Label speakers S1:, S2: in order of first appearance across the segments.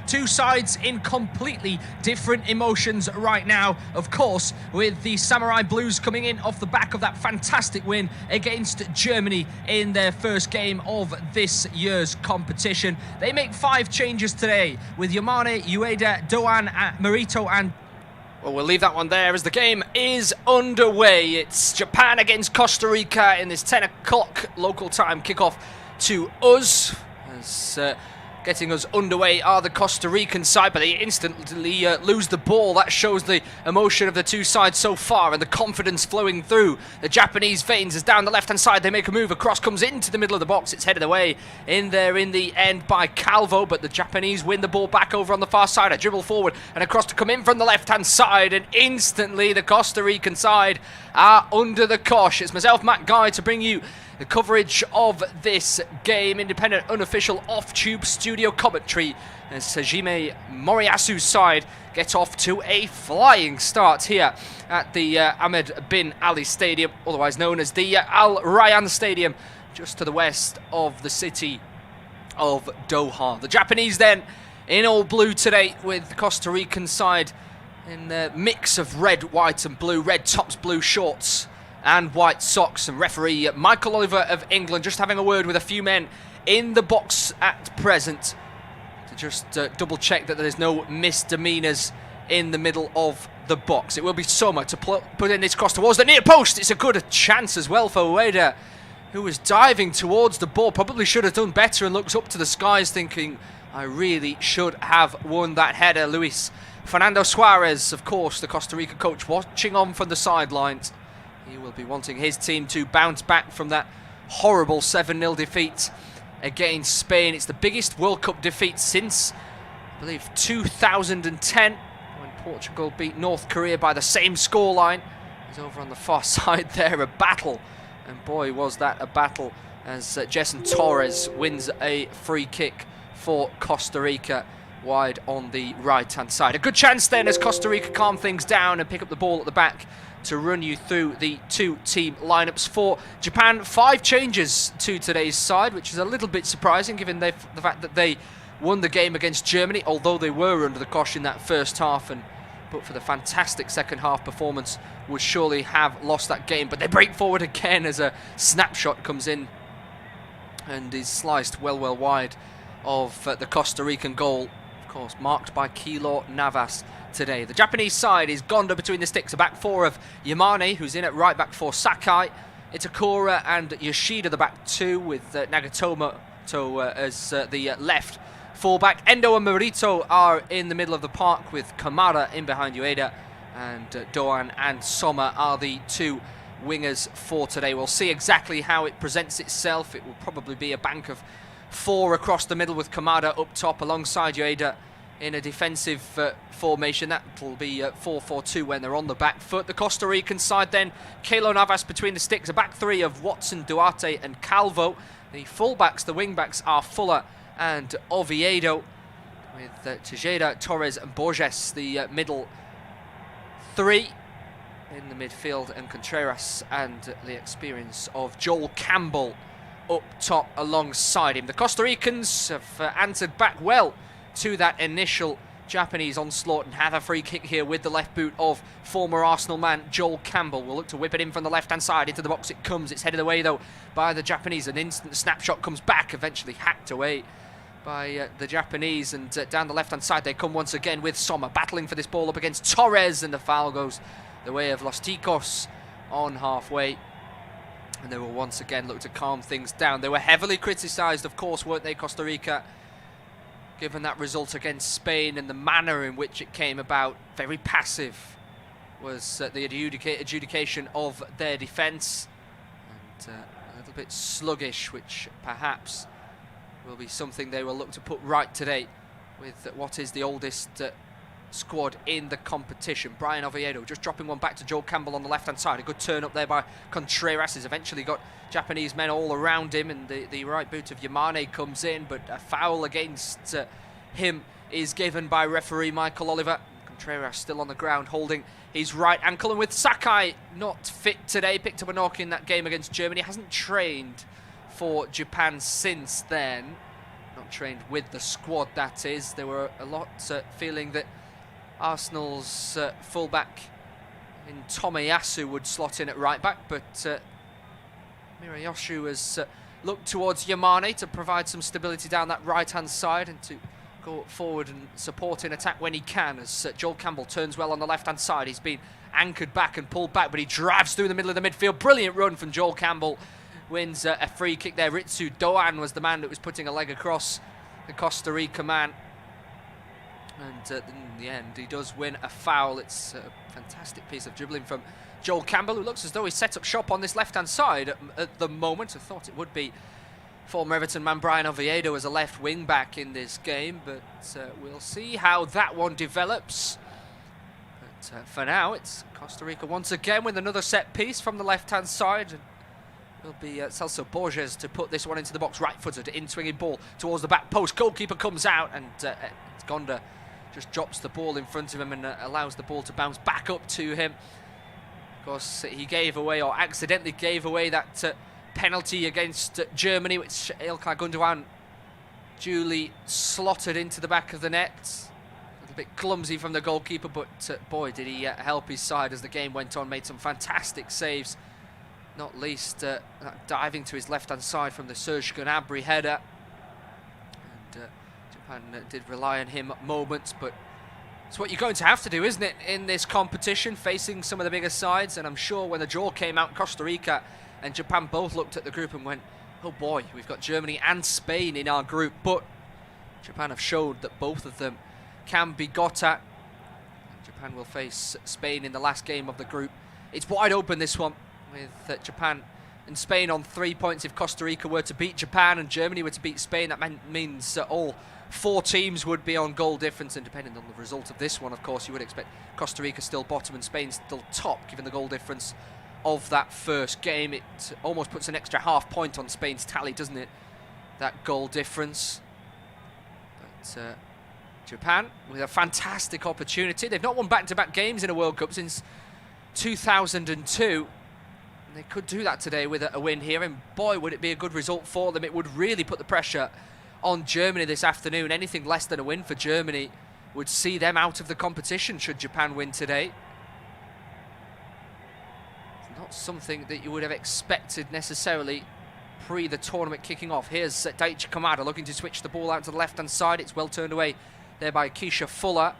S1: Two sides in completely different emotions right now. Of course, with the Samurai Blues coming in off the back of that fantastic win against Germany in their first game of this year's competition. They make 5 changes today with Yamane, Ueda, Doan, Marito and... Well, we'll leave that one there as the game is underway. It's Japan against Costa Rica in this 10 o'clock local time kickoff to us. As getting us underway are the Costa Rican side, but they instantly lose the ball. That shows the emotion of the two sides so far and the confidence flowing through the Japanese veins as down the left-hand side they make a move. Across comes into the middle of the box. It's headed away in there in the end by Calvo, but the Japanese win the ball back over on the far side. A dribble forward and across to come in from the left-hand side, and instantly the Costa Rican side are under the cosh. It's myself, Matt Guy, to bring you the coverage of this game. Independent, unofficial, off-tube studio commentary as Hajime Moriasu's side get off to a flying start here at the Ahmed bin Ali Stadium, otherwise known as the Al Rayyan Stadium, just to the west of the city of Doha. The Japanese then in all blue today, with the Costa Rican side in the mix of red, white and blue. Red tops, blue shorts and white socks. And referee Michael Oliver of England just having a word with a few men in the box at present to just double check that there is no misdemeanors in the middle of the box. It will be Soma to put in this cross towards the near post. It's a good chance as well for Ueda, who was diving towards the ball. Probably should have done better and looks up to the skies thinking, I really should have won that header. Luis Fernando Suarez, of course, the Costa Rica coach, watching on from the sidelines. He will be wanting his team to bounce back from that horrible 7-0 defeat against Spain. It's the biggest World Cup defeat since, I believe, 2010, when Portugal beat North Korea by the same scoreline. He's over on the far side there, a battle. And boy, was that a battle, as Jason Torres wins a free kick for Costa Rica wide on the right-hand side. A good chance then as Costa Rica calm things down and pick up the ball at the back to run you through the two team lineups for Japan. 5 changes to today's side, which is a little bit surprising given the fact that they won the game against Germany, although they were under the cosh in that first half, and but for the fantastic second half performance would surely have lost that game. But they break forward again as a snapshot comes in and is sliced well wide of the Costa Rican goal, of course marked by Keylor Navas today. The Japanese side is Gonda between the sticks, a back four of Yamane, who's in at right back for Sakai, Itakura and Yoshida the back two, with Nagatomo as the left fullback. Endo and Marito are in the middle of the park, with Kamara in behind Ueda, and Doan and Soma are the two wingers for today. We'll see exactly how it presents itself. It will probably be a bank of 4 across the middle, with Kamara up top alongside Ueda in a defensive formation. That will be 4-4-2 when they're on the back foot. The Costa Rican side then, Keylor Navas between the sticks, a back three of Watson, Duarte and Calvo. The fullbacks, the wingbacks, are Fuller and Oviedo, with Tejeda, Torres and Borges the middle three. In the midfield, and Contreras and the experience of Joel Campbell up top alongside him. The Costa Ricans have answered back well to that initial Japanese onslaught and have a free kick here with the left boot of former Arsenal man Joel Campbell. Will look to whip it in from the left-hand side. Into the box it comes. It's headed away though by the Japanese. An instant snapshot comes back, eventually hacked away by the Japanese, and down the left-hand side they come once again with Sommer battling for this ball up against Torres, and the foul goes the way of Los Ticos on halfway. And they will once again look to calm things down. They were heavily criticised, of course, weren't they, Costa Rica, given that result against Spain and the manner in which it came about. Very passive was the adjudication of their defence, and a little bit sluggish, which perhaps will be something they will look to put right today with what is the oldest squad in the competition. Brian Oviedo just dropping one back to Joel Campbell on the left-hand side. A good turn up there by Contreras. Has eventually got Japanese men all around him, and the right boot of Yamane comes in, but a foul against him is given by referee Michael Oliver. Contreras still on the ground holding his right ankle, and with Sakai not fit today, picked up a knock in that game against Germany, hasn't trained for Japan since then. Not
S2: trained with the squad, that is. There were a lot feeling that Arsenal's fullback in Tomiyasu would slot in at right back, but Mirayoshi has looked towards Yamane to provide some stability down that right-hand side and to go forward and support in attack when he can, as Joel Campbell turns well on the left-hand side. He's been anchored back and pulled back, but he drives through the middle of the midfield. Brilliant run from Joel Campbell. Wins a free kick there. Ritsu Doan was the man that was putting a leg across the Costa Rica man. And in the end, he does win a foul. It's a fantastic piece of dribbling from Joel Campbell, who looks as though he's set up shop on this left-hand side at the moment. I thought it would be former Everton man Brian Oviedo as a left wing-back in this game, but we'll see how that one develops. But for now, it's Costa Rica once again with another set piece from the left-hand side. And it'll be Celso Borges to put this one into the box, right-footed, in-swinging ball towards the back post. Goalkeeper comes out, and Gonda just drops the ball in front of him and allows the ball to bounce back up to him. Of course, he gave away, or accidentally gave away, that penalty against Germany, which Ilkay Gundogan duly slotted into the back of the net. A little bit clumsy from the goalkeeper, but boy, did he help his side as the game went on. Made some fantastic saves, not least diving to his left-hand side from the Serge Gnabry header. And Japan did rely on him at moments, but it's what you're going to have to do, isn't it, in this competition, facing some of the bigger sides. And I'm sure when the draw came out, Costa Rica and Japan both looked at the group and went, oh boy, we've got Germany and Spain in our group. But Japan have showed that both of them can be got at. Japan will face Spain in the last game of the group. It's wide open, this one, with Japan and Spain on 3 points. If Costa Rica were to beat Japan and Germany were to beat Spain, that means all 4 teams would be on goal difference. And depending on the result of this one, of course, you would expect Costa Rica still bottom and Spain still top, given the goal difference of that first game. It almost puts an extra half point on Spain's tally, doesn't it, that goal difference? But Japan with a fantastic opportunity. They've not won back-to-back games in a World Cup since 2002. And they could do that today with a win here, and boy, would it be a good result for them. It would really put the pressure on Germany this afternoon. Anything less than a win for Germany would see them out of the competition should Japan win today. Not something that you would have expected necessarily pre the tournament kicking off. Here's Daichi Kamada looking to switch the ball out to the left-hand side. It's well turned away there by Keisha Fuller.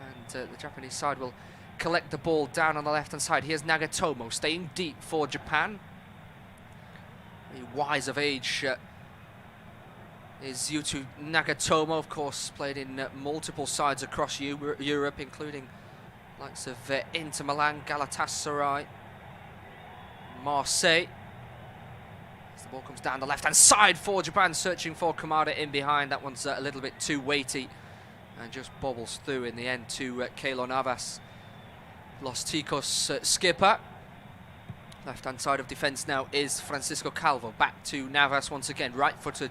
S2: And the Japanese side will collect the ball down on the left-hand side. Here's Nagatomo staying deep for Japan. Very wise of age is Yuto Nagatomo, of course, played in multiple sides across Europe, including likes of Inter Milan, Galatasaray, Marseille. As the ball comes down the left-hand side for Japan, searching for Kamada in behind. That one's a little bit too weighty and just bobbles through in the end to Keylor Navas, Los Ticos skipper. Left-hand side of defence now is Francisco Calvo. Back to Navas once again. Right-footed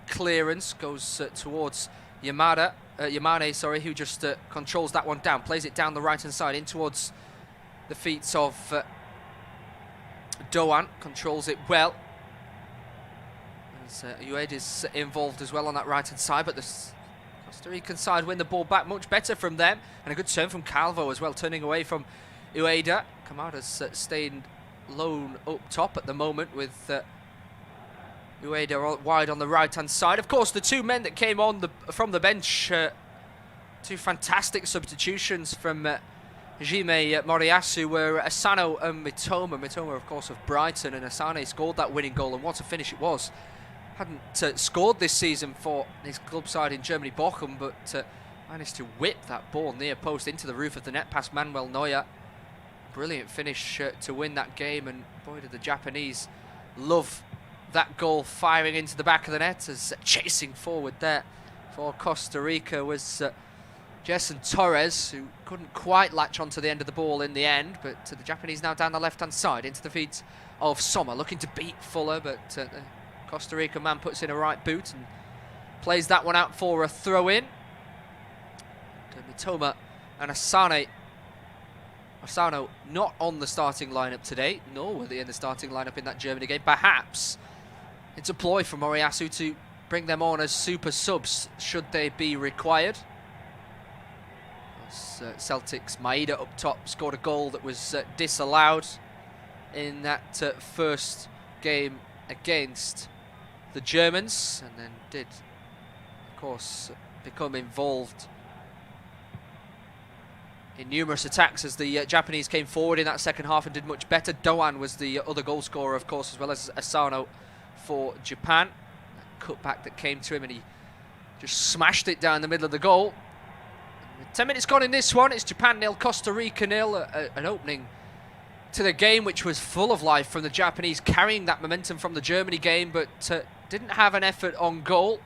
S2: clearance goes towards Yamane, who just controls that one down. Plays it down the right-hand side in towards the feet of Doan. Controls it well. As O.A.T is involved as well on that right-hand side, but the Costa Rican side win the ball back much better from them. And a good turn from Calvo as well, turning away from O.A.T. Kamada's staying lone up top at the moment with O.A.T wide on the right-hand side. Of course, the 2 men that came on from the bench, 2 fantastic substitutions from Jime Moriyasu, were Asano and Mitoma. Mitoma, of course, of Brighton, and Asane scored that winning goal, and what a finish it was. Hadn't scored this season for his club side in Germany, Bochum, but managed to whip that ball near post into the roof of the net past Manuel Neuer. Brilliant finish to win that game, and boy, did the Japanese love that goal firing into the back of the net. As chasing forward there for Costa Rica was Jason Torres, who couldn't quite latch onto the end of the ball in the end. But the Japanese now down the left-hand side into the feet of Sommer, looking to beat Fuller, but the Costa Rica man puts in a right boot and plays that one out for a throw-in. Mitoma and Asano not on the starting lineup today, nor were they in the starting lineup in that Germany game. Perhaps it's a ploy for Moriyasu to bring them on as super subs should they be required. Celtic's Maeda up top scored a goal that was disallowed in that first game against the Germans, and then did, of course, become involved in numerous attacks as the Japanese came forward in that second half and did much better. Doan was the other goal scorer, of course, as well as Asano for Japan. That cutback that came to him, and he just smashed it down the middle of the goal. 10 minutes gone in this one. It's Japan 0, Costa Rica 0. An opening to the game which was full of life from the Japanese, carrying that momentum from the Germany game, but didn't have an effort on goal.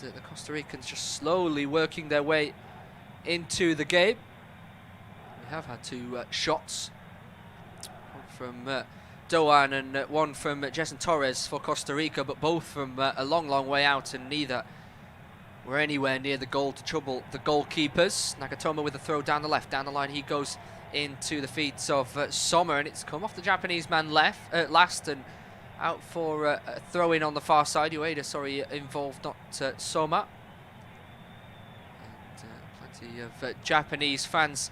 S2: And the Costa Ricans just slowly working their way into the game. We have had two shots, one from Doan and one from Jason Torres for Costa Rica, but both from a long way out, and neither were anywhere near the goal to trouble the goalkeepers. Nagatomo with a throw down the left, down the line he goes into the feet of Sommer, and it's come off the Japanese man last and out for a throw-in on the far side. O.A.T, sorry, involved, not Sommer. Plenty of Japanese fans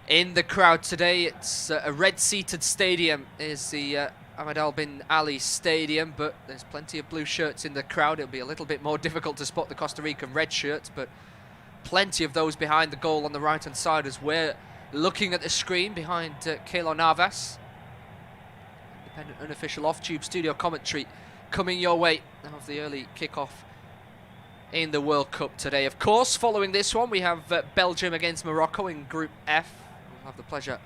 S2: in the crowd today. It's a red-seated stadium, is the Ahmed Al Bin Ali Stadium, but there's plenty of blue shirts in the crowd. It'll be a little bit more difficult to spot the Costa Rican red shirts, but plenty of those behind the goal on the right-hand side as we're looking at the screen behind Keylor Navas. Independent unofficial off-tube studio commentary coming your way of the early kickoff in the World Cup today. Of course, following this one, we have Belgium against Morocco in Group F. We'll have the pleasure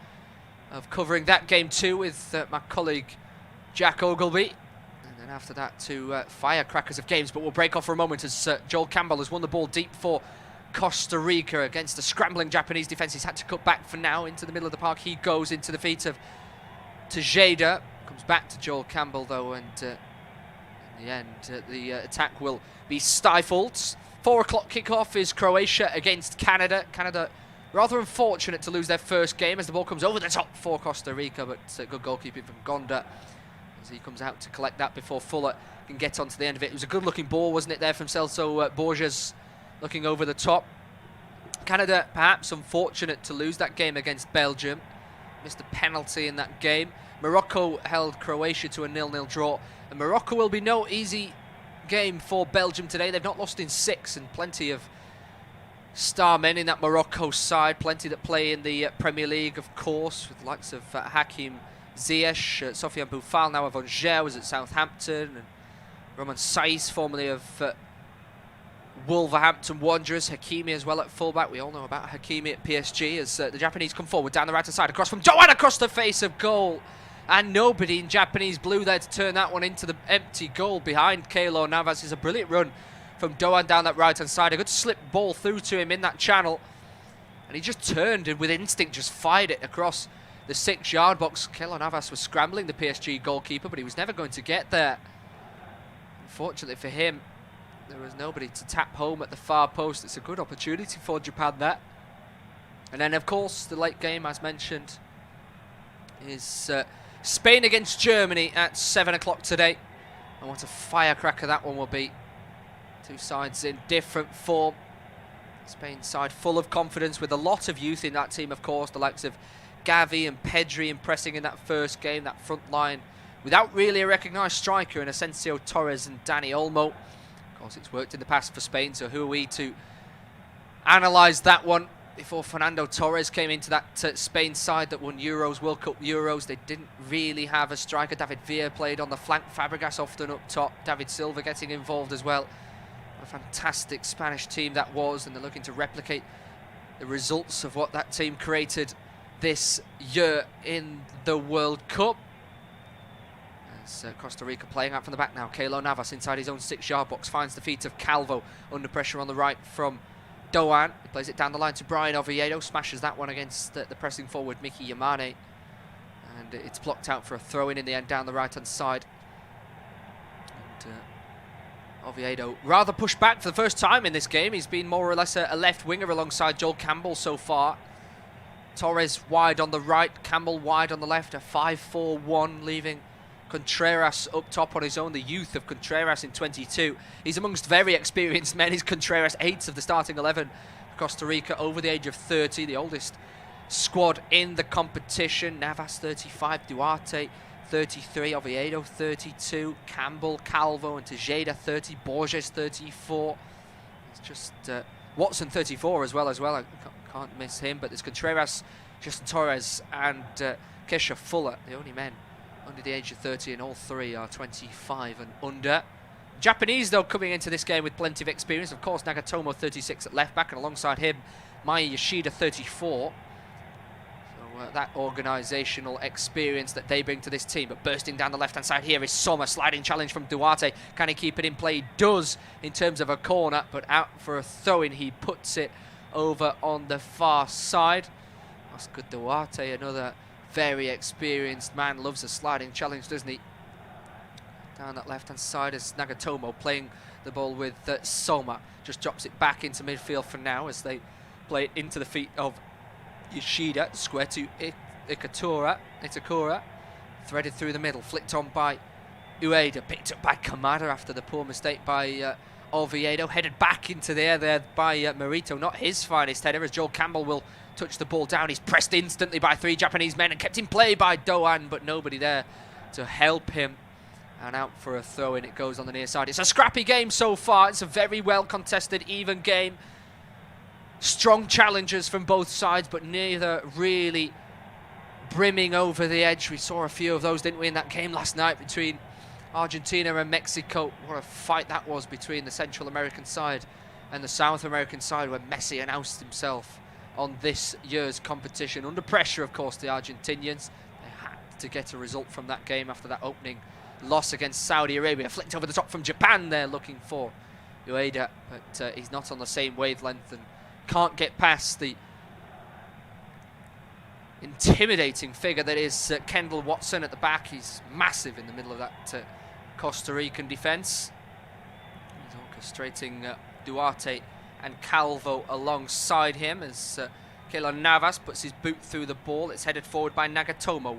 S2: of covering that game too with my colleague Jack Ogilvie. And then after that, two firecrackers of games. But we'll break off for a moment as Joel Campbell has won the ball deep for Costa Rica against the scrambling Japanese defence. He's had to cut back for now into the middle of the park. He goes into the feet of Tejeda. Comes back to Joel Campbell though, and in the end, the attack will be stifled. 4 o'clock kickoff is Croatia against Canada. Canada rather unfortunate to lose their first game as the ball comes over the top for Costa Rica, but good goalkeeping from Gonda as he comes out to collect that before Fuller can get onto the end of it. It was a good looking ball, wasn't it, there from Celso Borges looking over the top. Canada perhaps unfortunate to lose that game against Belgium. Missed a penalty in that game. Morocco held Croatia to a 0-0 draw. And Morocco will be no easy game for Belgium today. They've not lost in 6, and plenty of star men in that Morocco side. Plenty that play in the Premier League, of course, with the likes of Hakim Ziyech, Sofiane Boufal, now of Angers, was at Southampton, and Roman Saiz, formerly of Wolverhampton Wanderers. Hakimi as well at fullback. We all know about Hakimi at PSG as the Japanese come forward down the right-hand side. Across from Doan, across the face of goal. And nobody in Japanese blue there to turn that one into the empty goal behind Keylor Navas. Is a brilliant run from Doan down that right-hand side. A good slip ball through to him in that channel. And he just turned and with instinct just fired it across the 6-yard box. Keylor Navas was scrambling the PSG goalkeeper, but he was never going to get there. Unfortunately for him, there was nobody to tap home at the far post. It's a good opportunity for Japan there. And then, of course, the late game, as mentioned, is Spain against Germany at 7 o'clock today. And what a firecracker that one will be. Two sides in different form. Spain side full of confidence with a lot of youth in that team, of course. The likes of Gavi and Pedri impressing in that first game, that front line. Without really a recognised striker in Asensio Torres and Dani Olmo. Of course, it's worked in the past for Spain, so who are we to analyse that one? Before Fernando Torres came into that Spain side that won Euros, World Cup Euros, they didn't really have a striker. David Villa played on the flank, Fabregas often up top, David Silva getting involved as well. A fantastic Spanish team that was, and they're looking to replicate the results of what that team created this year in the World Cup. As Costa Rica playing out from the back now. Keylor Navas inside his own 6-yard box finds the feet of Calvo, under pressure on the right from Doan. He plays it down the line to Brian Oviedo, smashes that one against the pressing forward Miki Yamane, and it's blocked out for a throw-in the end down the right-hand side. And Oviedo rather pushed back for the first time in this game. He's been more or less a left winger alongside Joel Campbell so far. Torres wide on the right, Campbell wide on the left, a 5-4-1, leaving Contreras up top on his own, the youth of Contreras in 22. He's amongst very experienced men. He's Contreras, 8th of the starting 11 for Costa Rica, over the age of 30, the oldest squad in the competition. Navas 35, Duarte 33, Oviedo 32, Campbell, Calvo and Tejeda 30, Borges 34. It's just Watson 34 as well. I can't miss him, but there's Contreras, Justin Torres and Kesha Fuller, the only men under the age of 30, and all three are 25 and under. Japanese, though, coming into this game with plenty of experience. Of course, Nagatomo 36 at left back, and alongside him, Maya Yoshida 34. So that organisational experience that they bring to this team. But bursting down the left-hand side here is Sommer. Sliding challenge from Duarte. Can he keep it in play? He does in terms of a corner, but out for a throw-in. He puts it over on the far side. Oscar Duarte, another very experienced man, loves a sliding challenge, doesn't he? Down that left-hand side is Nagatomo playing the ball with Soma. Just drops it back into midfield for now as they play it into the feet of Yoshida. Square to Itakura. Threaded through the middle, flicked on by Ueda, picked up by Kamada after the poor mistake by Oviedo. Headed back into the air there by Marito. Not his finest header, as Joel Campbell will touch the ball down. He's pressed instantly by 3 Japanese men and kept in play by Doan, but nobody there to help him. And out for a throw-in it goes on the near side. It's a scrappy game so far. It's a very well contested, even game. Strong challenges from both sides, but neither really brimming over the edge. We saw a few of those, didn't we, in that game last night between Argentina and Mexico. What a fight that was between the Central American side and the South American side, where Messi announced himself on this year's competition. Under pressure, of course, the Argentinians. They had to get a result from that game after that opening loss against Saudi Arabia. Flicked over the top from Japan there, looking for Ueda, but he's not on the same wavelength and can't get past the intimidating figure that is Kendall Watson at the back. He's massive in the middle of that Costa Rican defence. He's orchestrating Duarte and Calvo alongside him as Keylor Navas puts his boot through the ball. It's headed forward by Nagatomo.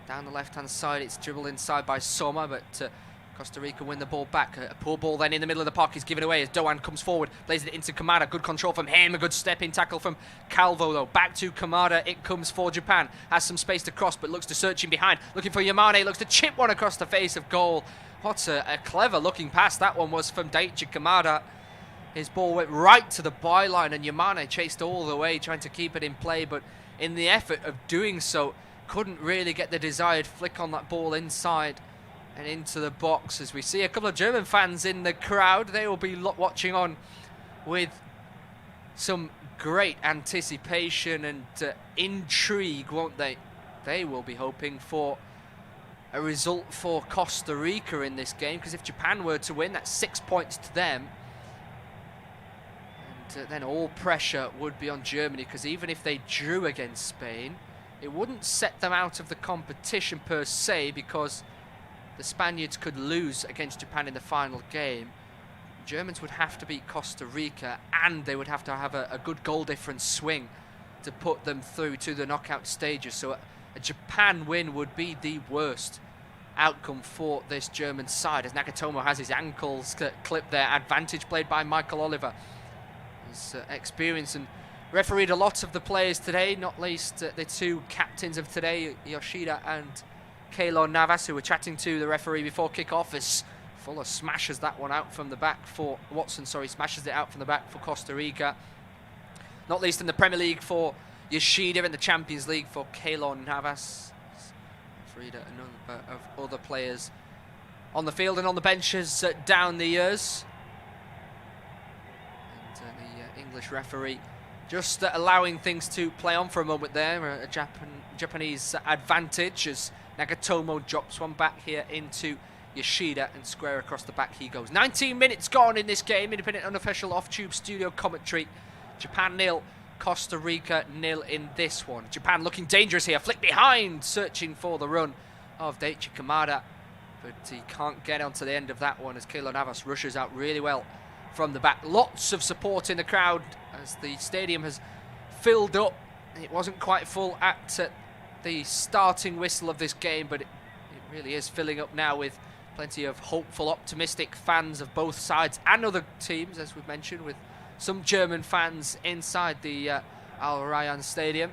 S2: Down the left-hand side, it's dribbled inside by Soma, but Costa Rica win the ball back. A poor ball then in the middle of the park is given away as Doan comes forward, plays it into Kamada. Good control from him, a good step-in tackle from Calvo, though. Back to Kamada, it comes for Japan. Has some space to cross, but looks to search in behind. Looking for Yamane, looks to chip one across the face of goal. What a clever-looking pass that one was from Daichi Kamada. His ball went right to the byline, and Yamane chased all the way, trying to keep it in play, but in the effort of doing so, couldn't really get the desired flick on that ball inside and into the box. As we see a couple of German fans in the crowd, they will be watching on with some great anticipation and intrigue, won't they? They will be hoping for a result for Costa Rica in this game, because if Japan were to win, that's 6 points to them. And then all pressure would be on Germany, because even if they drew against Spain, it wouldn't set them out of the competition per se, because the Spaniards could lose against Japan in the final game. Germans would have to beat Costa Rica, and they would have to have a good goal difference swing to put them through to the knockout stages. So a Japan win would be the worst outcome for this German side, as Nagatomo has his ankles clipped there. Advantage played by Michael Oliver. His experience and refereed a lot of the players today, not least the 2 captains of today, Yoshida and Keylor Navas, who were chatting to the referee before kick-off, as Fuller smashes that one out from the back for Watson, smashes it out from the back for Costa Rica. Not least in the Premier League for Yoshida, in the Champions League for Keylor Navas. Refereed a number of other players on the field and on the benches down the years. And the English referee just allowing things to play on for a moment there. A Japanese advantage as Nagatomo drops one back here into Yoshida, and square across the back he goes. 19 minutes gone in this game. Independent unofficial off-tube studio commentary. Japan 0, Costa Rica 0 in this one. Japan looking dangerous here. Flick behind, searching for the run of Daichi Kamada, but he can't get onto the end of that one as Keylor Navas rushes out really well from the back. Lots of support in the crowd as the stadium has filled up. It wasn't quite full at the starting whistle of this game, but it really is filling up now with plenty of hopeful, optimistic fans of both sides and other teams, as we've mentioned, with some German fans inside the Al Rayyan Stadium.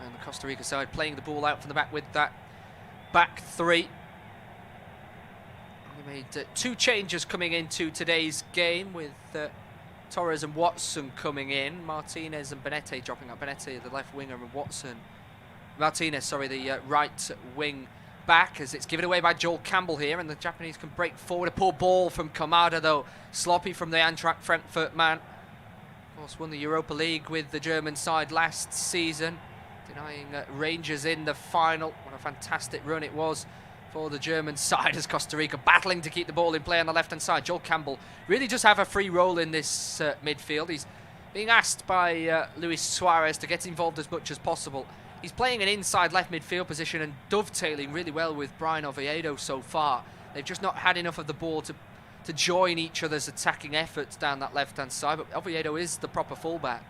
S2: And the Costa Rica side playing the ball out from the back with that back three. We made 2 changes coming into today's game, with Torres and Watson coming in. Martinez and Benete dropping out. Benete, the left winger, and Watson. Martinez, sorry, the right wing back, as it's given away by Joel Campbell here, and the Japanese can break forward. A poor ball from Kamada, though. Sloppy from the Eintracht Frankfurt man. Of course, won the Europa League with the German side last season, denying Rangers in the final. What a fantastic run it was for the German side, as Costa Rica battling to keep the ball in play on the left-hand side. Joel Campbell really just have a free role in this midfield. He's being asked by Luis Suarez to get involved as much as possible. He's playing an inside left midfield position and dovetailing really well with Brian Oviedo so far. They've just not had enough of the ball to join each other's attacking efforts down that left-hand side, but Oviedo is the proper fullback.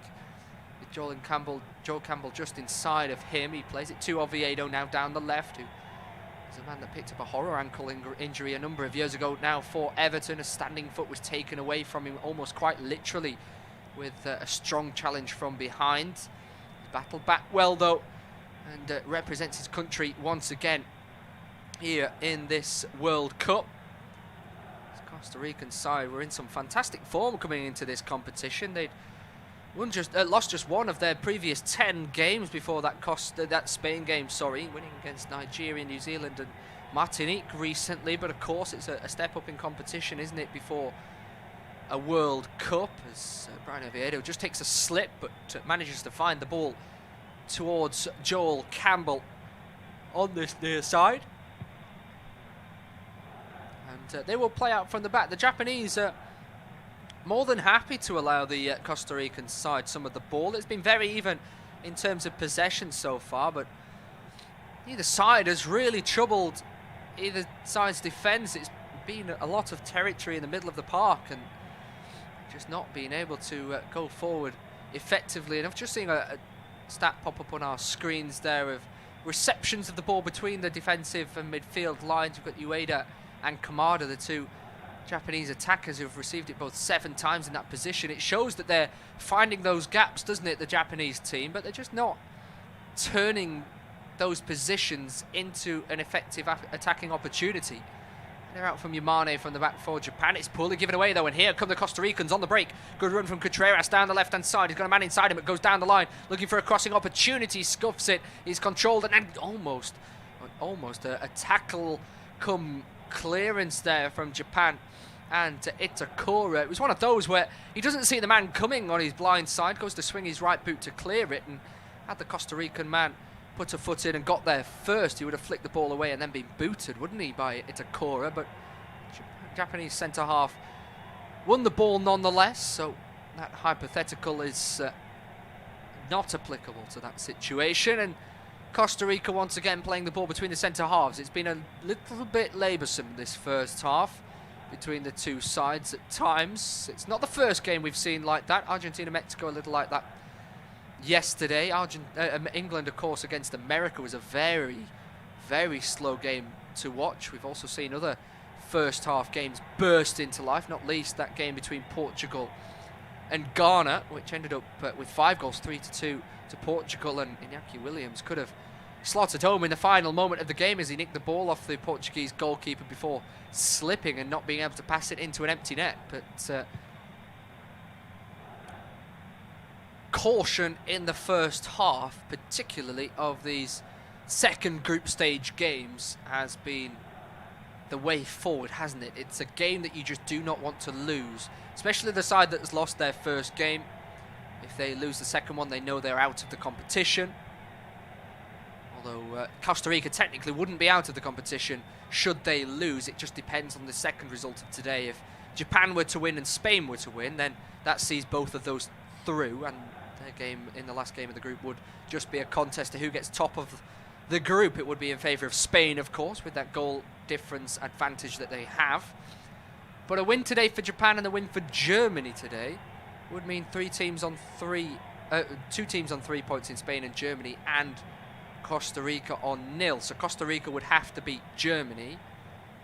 S2: With Joel Campbell just inside of him. He plays it to Oviedo now down the left, who is a man that picked up a horror ankle injury a number of years ago now for Everton. A standing foot was taken away from him almost quite literally, with a strong challenge from behind. He battled back well though, and represents his country once again here in this World Cup. The Costa Rican side were in some fantastic form coming into this competition. They'd lost just one of their previous 10 games before that Spain game, winning against Nigeria, New Zealand and Martinique recently. But of course it's a step up in competition, isn't it, before a World Cup, as Brian Oviedo just takes a slip but manages to find the ball towards Joel Campbell on this near side. And they will play out from the back. The Japanese are more than happy to allow the Costa Rican side some of the ball. It's been very even in terms of possession so far, but neither side has really troubled either side's defence. It's been a lot of territory in the middle of the park and just not being able to go forward effectively enough. Just seeing a stat pop up on our screens there of receptions of the ball between the defensive and midfield lines. We've got Ueda and Kamada, the two Japanese attackers, who have received it both 7 times in that position. It shows that they're finding those gaps, doesn't it, the Japanese team, but they're just not turning those positions into an effective attacking opportunity. They're out from Yamane from the back for Japan. It's poorly given away though, and here come the Costa Ricans on the break. Good run from Contreras down the left-hand side. He's got a man inside him, it goes down the line, looking for a crossing opportunity, scuffs it. He's controlled and almost a tackle come clearance there from Japan and Itakura. It was one of those where he doesn't see the man coming on his blind side, goes to swing his right boot to clear it, and had the Costa Rican man put a foot in and got there first, he would have flicked the ball away and then been booted, wouldn't he, by Itakura? But Japanese centre-half won the ball nonetheless, so that hypothetical is not applicable to that situation. And Costa Rica once again playing the ball between the centre-halves. It's been a little bit laboursome this first half between the two sides at times. It's not the first game we've seen like that. Argentina-Mexico a little like that yesterday. England, of course, against America was a very, very slow game to watch. We've also seen other first half games burst into life, not least that game between Portugal and Ghana, which ended up with 5 goals, 3-2 to Portugal, and Iñaki Williams could have slotted home in the final moment of the game as he nicked the ball off the Portuguese goalkeeper before slipping and not being able to pass it into an empty net. But caution in the first half, particularly of these second group stage games, has been the way forward, hasn't it? It's a game that you just do not want to lose, especially the side that has lost their first game. If they lose the second one, they know they're out of the competition. Although Costa Rica technically wouldn't be out of the competition should they lose. It just depends on the second result of today. If Japan were to win and Spain were to win, then that sees both of those through, and their game in the last game of the group would just be a contest to who gets top of the group. It would be in favour of Spain, of course, with that goal difference advantage that they have. But a win today for Japan and a win for Germany today would mean 2 teams on 3 points in Spain and Germany, and Costa Rica on nil. So Costa Rica would have to beat Germany,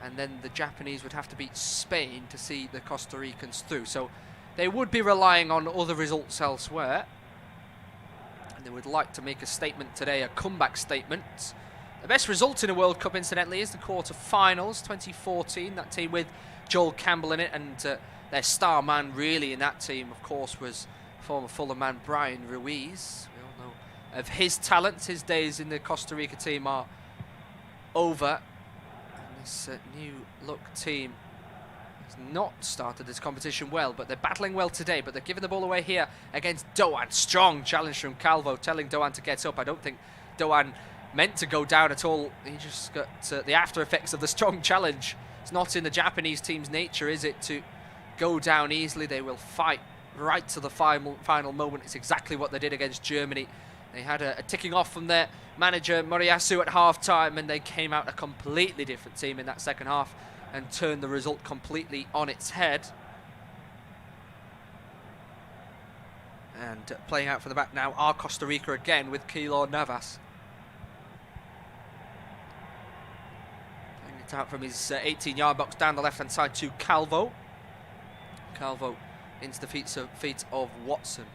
S2: and then the Japanese would have to beat Spain to see the Costa Ricans through. So they would be relying on other results elsewhere. And they would like to make a statement today, a comeback statement. The best result in a World Cup, incidentally, is the quarter-finals, 2014. That team with Joel Campbell in it, and their star man really in that team, of course, was former Fulham man Brian Ruiz. We all know of his talents. His days in the Costa Rica team are over. And this new-look team has not started this competition well, but they're battling well today. But they're giving the ball away here against Doan. Strong challenge from Calvo, telling Doan to get up. I don't think Doan meant to go down at all. He just got the after effects of the strong challenge. It's not in the Japanese team's nature, is it, to go down easily. They will fight right to the final moment. It's exactly what they did against Germany. They had a ticking off from their manager Moriyasu at half-time, and they came out a completely different team in that second half and turned the result completely on its head. And playing out for the back now are Costa Rica again with Keylor Navas. Playing it out from his 18-yard box down the left-hand side to Calvo. Calvo into the feet of Watson.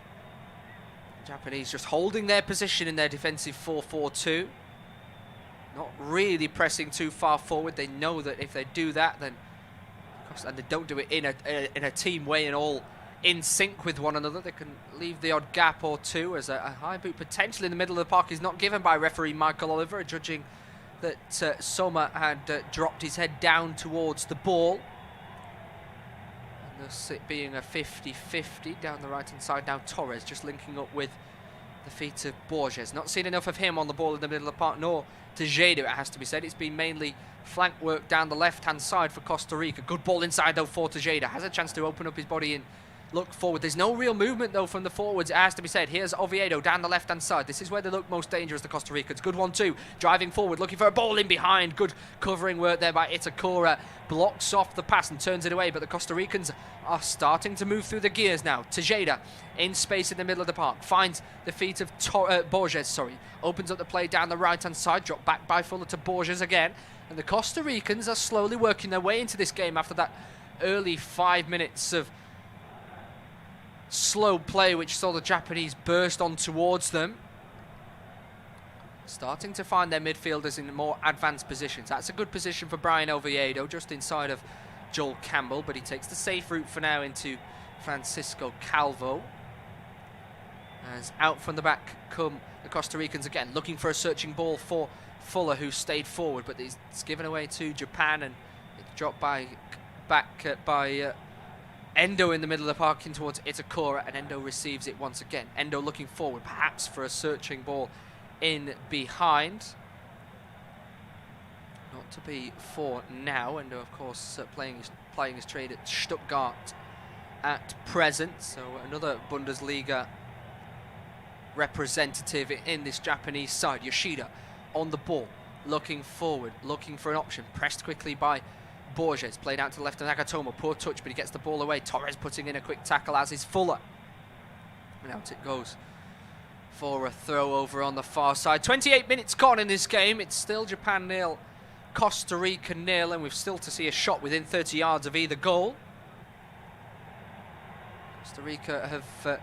S2: Japanese just holding their position in their defensive 4-4-2. Not really pressing too far forward. They know that if they do that, then, and they don't do it in a team way and all in sync with one another, they can leave the odd gap or two, as a high boot potentially in the middle of the park is not given by referee Michael Oliver, judging that Sommer had dropped his head down towards the ball. And thus it being a 50-50 down the right-hand side. Now Torres just linking up with the feet of Borges. Not seen enough of him on the ball in the middle of the park, nor Tejeda, it has to be said. It's been mainly flank work down the left-hand side for Costa Rica. Good ball inside, though, for Tejeda. Has a chance to open up his body and look forward. There's no real movement, though, from the forwards, it has to be said. Here's Oviedo down the left-hand side. This is where they look most dangerous, the Costa Ricans. Good 1-2. Driving forward, looking for a ball in behind. Good covering work there by Itakura. Blocks off the pass and turns it away, but the Costa Ricans are starting to move through the gears now. Tejeda in space in the middle of the park. Finds the feet of Borges, Opens up the play down the right-hand side. Dropped back by Fuller to Borges again. And the Costa Ricans are slowly working their way into this game after that early 5 minutes of slow play, which saw the Japanese burst on towards them. Starting to find their midfielders in more advanced positions. That's a good position for Brian Oviedo, just inside of Joel Campbell, but he takes the safe route for now into Francisco Calvo. As out from the back come the Costa Ricans again, looking for a searching ball for Fuller, who stayed forward, but it's given away to Japan, and it's dropped back by Endo in the middle of the park in towards Itakura, and Endo receives it once again. Endo looking forward, perhaps for a searching ball in behind. Not to be for now. Endo, of course, playing his trade at Stuttgart at present. So another Bundesliga representative in this Japanese side. Yoshida on the ball, looking forward, looking for an option. Pressed quickly by Borges, played out to the left of Nagatomo. Poor touch, but he gets the ball away. Torres putting in a quick tackle, as is Fuller. And out it goes for a throw over on the far side. 28 minutes gone in this game. It's still Japan 0, Costa Rica 0, and we've still to see a shot within 30 yards of either goal. Costa Rica have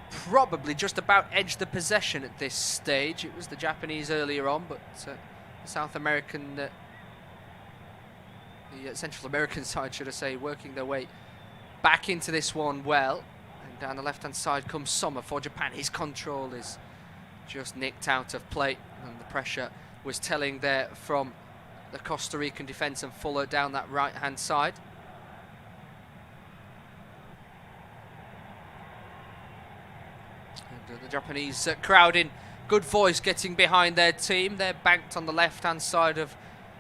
S2: probably just about edged the possession at this stage. It was the Japanese earlier on, but the South American, the Central American side, should I say, working their way back into this one well. And down the left-hand side comes Sommer for Japan. His control is just nicked out of play, and the pressure was telling there from the Costa Rican defence, and Fuller down that right-hand side. And the Japanese crowd in good voice getting behind their team. They're banked on the left-hand side of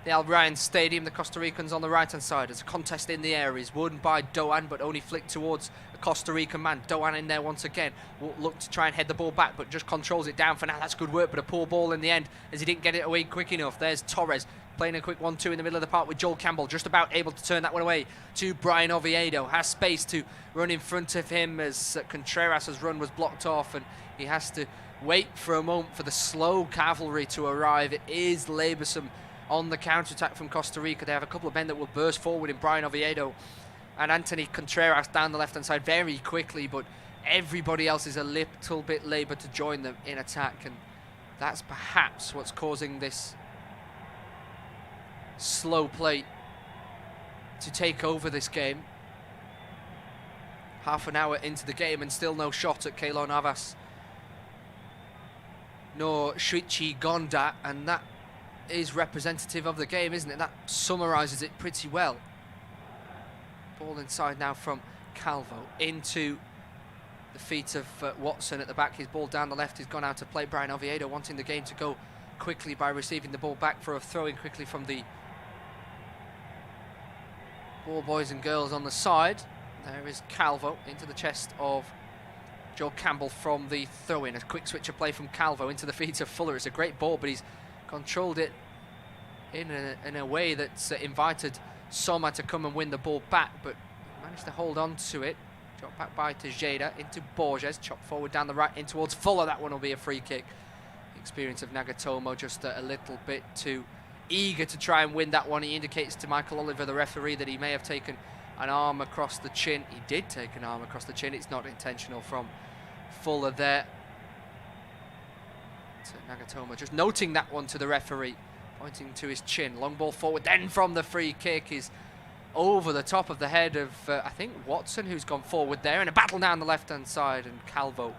S2: the Al Ryan Stadium. The Costa Ricans on the right-hand side. As a contest in the air is won by Doan, but only flicked towards a Costa Rican man. Doan in there once again. Will look to try and head the ball back, but just controls it down for now. That's good work, but a poor ball in the end, as he didn't get it away quick enough. There's Torres playing a quick 1-2 in the middle of the park with Joel Campbell, just about able to turn that one away to Brian Oviedo. Has space to run in front of him, as Contreras' run was blocked off, and he has to wait for a moment for the slow cavalry to arrive. It is laboursome on the counter-attack from Costa Rica. They have a couple of men that will burst forward in Brian Oviedo and Anthony Contreras down the left-hand side very quickly, but everybody else is a little bit laboured to join them in attack, and that's perhaps what's causing this slow play to take over this game. Half an hour into the game and still no shot at Keylor Navas nor Shuichi Gonda, and that is representative of the game, isn't it? That summarises it pretty well. Ball inside now from Calvo into the feet of Watson at the back. His ball down the left has gone out to play. Brian Oviedo wanting the game to go quickly by receiving the ball back for a throw-in quickly from the ball boys and girls on the side. There is Calvo into the chest of Joel Campbell from the throw-in. A quick switch of play from Calvo into the feet of Fuller. It's a great ball, but he's controlled it in a way that's invited Soma to come and win the ball back, but managed to hold on to it. Dropped back by Tejeda into Borges, chopped forward down the right in towards Fuller. That one will be a free kick. The experience of Nagatomo just a little bit too eager to try and win that one. He indicates to Michael Oliver, the referee, that he may have taken an arm across the chin. He did take an arm across the chin. It's not intentional from Fuller there. So Nagatomo just noting that one to the referee, pointing to his chin. Long ball forward, then from the free kick is over the top of the head of, I think, Watson, who's gone forward there. And a battle down the left-hand side, and Calvo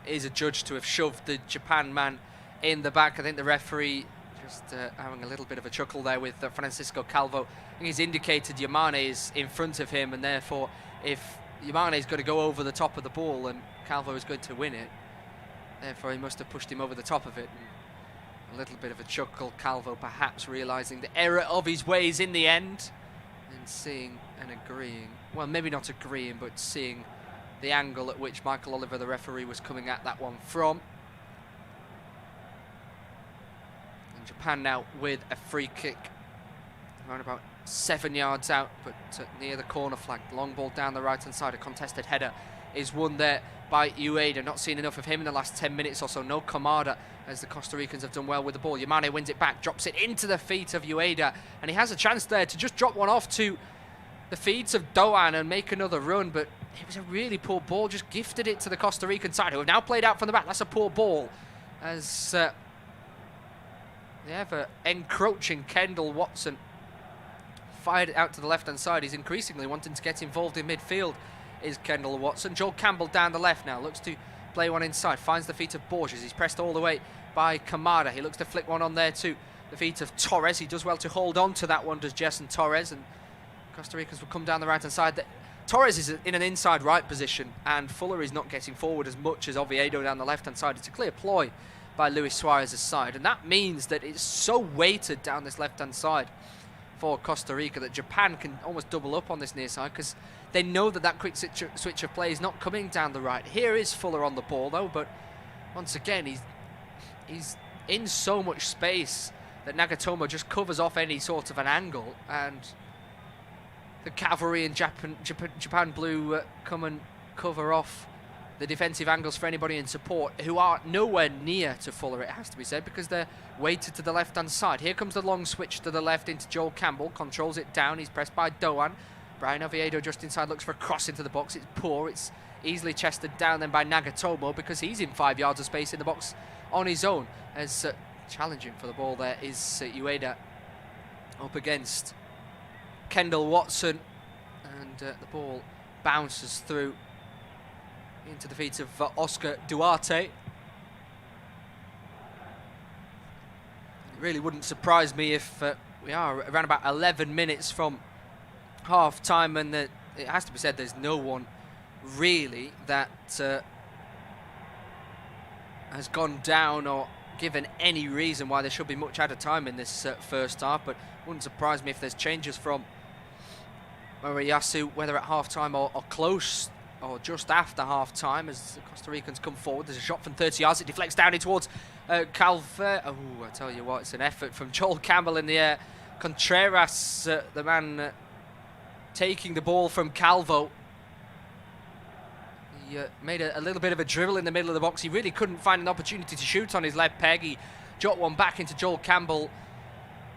S2: is adjudged to have shoved the Japan man in the back. I think the referee just having a little bit of a chuckle there with Francisco Calvo. I think he's indicated Yamane is in front of him, and therefore if Yamane is going to go over the top of the ball and Calvo is going to win it, therefore he must have pushed him over the top of it. And a little bit of a chuckle, Calvo perhaps realising the error of his ways in the end, and seeing and agreeing, well, maybe not agreeing, but seeing the angle at which Michael Oliver, the referee, was coming at that one from. And Japan now with a free kick around about 7 yards out, but near the corner flag. Long ball down the right hand side. A contested header is won there by Ueda. Not seen enough of him in the last 10 minutes or so. No Kamada, as the Costa Ricans have done well with the ball. Yamane wins it back, drops it into the feet of Ueda, and he has a chance there to just drop one off to the feet of Doan and make another run, but it was a really poor ball. Just gifted it to the Costa Rican side, who have now played out from the back. That's a poor ball, as the ever encroaching Kendall Watson fired it out to the left-hand side. He's increasingly wanting to get involved in midfield, is Kendall Watson. Joel Campbell down the left now, looks to play one inside, finds the feet of Borges. He's pressed all the way by Kamada. He looks to flick one on there to the feet of Torres. He does well to hold on to that one, does Jason Torres, and Costa Ricans will come down the right-hand side. Torres is in an inside right position, and Fuller is not getting forward as much as Oviedo down the left-hand side. It's a clear ploy by Luis Suarez's side, and that means that it's so weighted down this left-hand side for Costa Rica that Japan can almost double up on this near side, because they know that quick switch of play is not coming down the right. Here is Fuller on the ball though, but once again he's in so much space that Nagatomo just covers off any sort of an angle, and the cavalry in Japan Blue come and cover off the defensive angles for anybody in support, who are nowhere near to Fuller, it has to be said, because they're weighted to the left-hand side. Here comes the long switch to the left into Joel Campbell, controls it down, he's pressed by Doan. Brian Oviedo just inside looks for a cross into the box. It's poor, it's easily chested down then by Nagatomo, because he's in 5 yards of space in the box on his own, as challenging for the ball there is Ueda up against Kendall Watson, and the ball bounces through into the feet of Oscar Duarte. It really wouldn't surprise me if we are around about 11 minutes from half time, and it has to be said there's no one really that has gone down or given any reason why there should be much out of time in this first half, but it wouldn't surprise me if there's changes from Moriyasu, whether at half time or close or just after half time, as the Costa Ricans come forward. There's a shot from 30 yards, it deflects down in towards Calver. Oh, I tell you what, it's an effort from Joel Campbell in the air. Contreras, the man taking the ball from Calvo. He made a little bit of a dribble in the middle of the box. He really couldn't find an opportunity to shoot on his left peg. He dropped one back into Joel Campbell,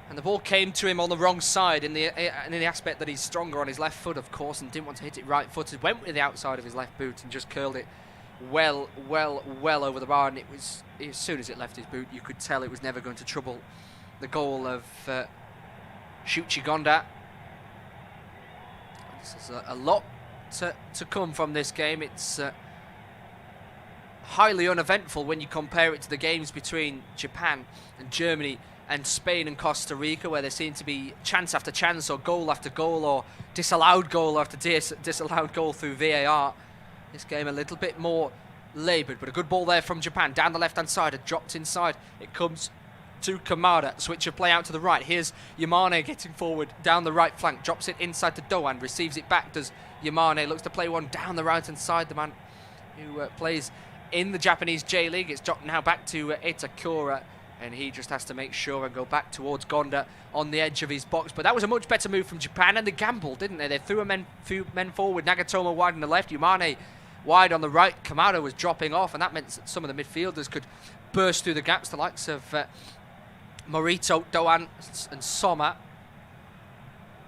S2: and the ball came to him on the wrong side in the aspect that he's stronger on his left foot, of course, and didn't want to hit it right-footed. Went with the outside of his left boot and just curled it well over the bar. And it was, as soon as it left his boot, you could tell it was never going to trouble the goal of Shuchi Gonda. There's a lot to come from this game. It's highly uneventful when you compare it to the games between Japan and Germany and Spain and Costa Rica, where there seemed to be chance after chance or goal after goal or disallowed goal after disallowed goal through VAR. This game a little bit more laboured, but a good ball there from Japan down the left-hand side. It dropped inside. It comes to Kamada. Switch of play out to the right. Here's Yamane getting forward down the right flank. Drops it inside to Doan. Receives it back. Does Yamane. Looks to play one down the right-hand side. The man who plays in the Japanese J-League. It's dropped now back to Itakura. And he just has to make sure and go back towards Gonda on the edge of his box. But that was a much better move from Japan. And they gambled, didn't they? They threw a few men forward. Nagatomo wide on the left. Yamane wide on the right. Kamada was dropping off. And that meant that some of the midfielders could burst through the gaps. The likes of Morito, Doan and Soma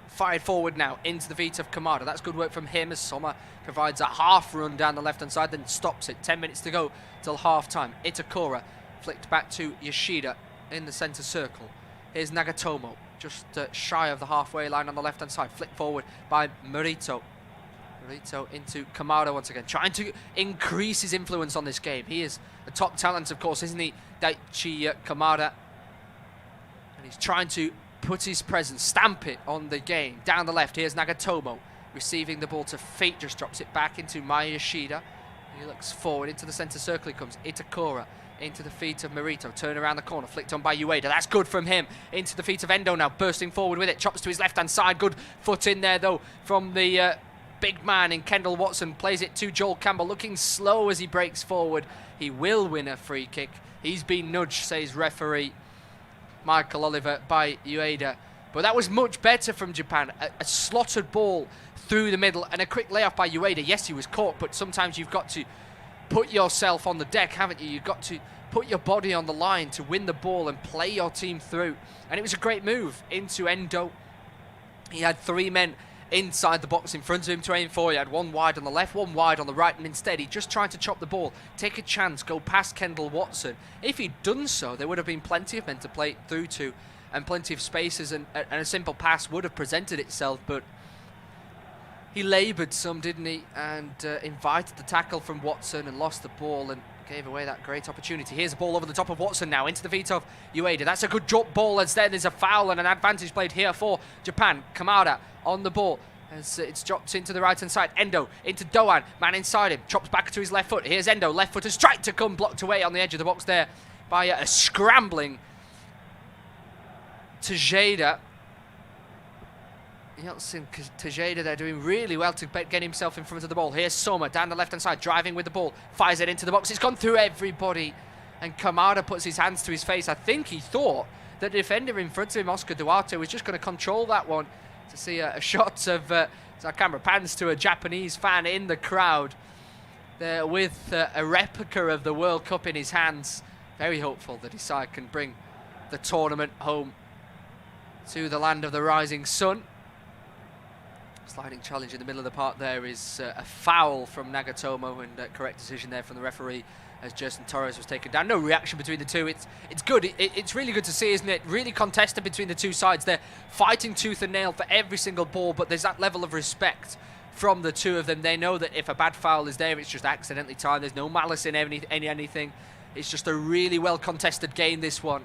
S2: fired forward now into the feet of Kamada. That's good work from him as Soma provides a half run down the left-hand side, then stops it. 10 minutes to go till half-time. Itakura flicked back to Yoshida in the centre circle. Here's Nagatomo, just shy of the halfway line on the left-hand side. Flicked forward by Morito. Morito into Kamada once again, trying to increase his influence on this game. He is a top talent, of course, isn't he? Daichi Kamada. And he's trying to put his presence, stamp it on the game. Down the left, here's Nagatomo. Receiving the ball to feet, just drops it back into Maya Yoshida. He looks forward into the centre circle. He comes. Itakura into the feet of Morito. Turn around the corner, flicked on by Ueda. That's good from him. Into the feet of Endo now, bursting forward with it. Chops to his left-hand side. Good foot in there, though, from the big man in Kendall Watson. Plays it to Joel Campbell, looking slow as he breaks forward. He will win a free kick. He's been nudged, says referee Michael Oliver, by Ueda. But that was much better from Japan. A slotted ball through the middle and a quick layoff by Ueda. Yes, he was caught, but sometimes you've got to put yourself on the deck, haven't you? You've got to put your body on the line to win the ball and play your team through. And it was a great move into Endo. He had three men inside the box in front of him to aim for. He had one wide on the left, one wide on the right, and instead he just tried to chop the ball, take a chance, go past Kendall Watson. If he'd done so, there would have been plenty of men to play through to and plenty of spaces, and a simple pass would have presented itself, but he laboured some, didn't he, and invited the tackle from Watson and lost the ball and gave away that great opportunity. Here's a ball over the top of Watson now into the feet of Ueda. That's a good drop ball, as then there's a foul and an advantage played here for Japan. Kamada on the ball as it's dropped into the right-hand side. Endo into Doan, man inside him, chops back to his left foot. Here's Endo, left footer strike to come, blocked away on the edge of the box there by a scrambling Tejeda. Yeltsin Tejeda there doing really well to get himself in front of the ball. Here's Soma down the left-hand side, driving with the ball, fires it into the box. It's gone through everybody, and Kamada puts his hands to his face. I think he thought that the defender in front of him, Oscar Duarte, was just going to control that one. To see a shot of, as our camera pans to a Japanese fan in the crowd there with a replica of the World Cup in his hands. Very hopeful that his side can bring the tournament home to the land of the rising sun. Sliding challenge in the middle of the park there is a foul from Nagatomo, and a correct decision there from the referee as Jerson Torres was taken down. No reaction between the two. It's good. It's really good to see, isn't it? Really contested between the two sides. They're fighting tooth and nail for every single ball, but there's that level of respect from the two of them. They know that if a bad foul is there, it's just accidentally timed. There's no malice in anything. It's just a really well contested game, this one.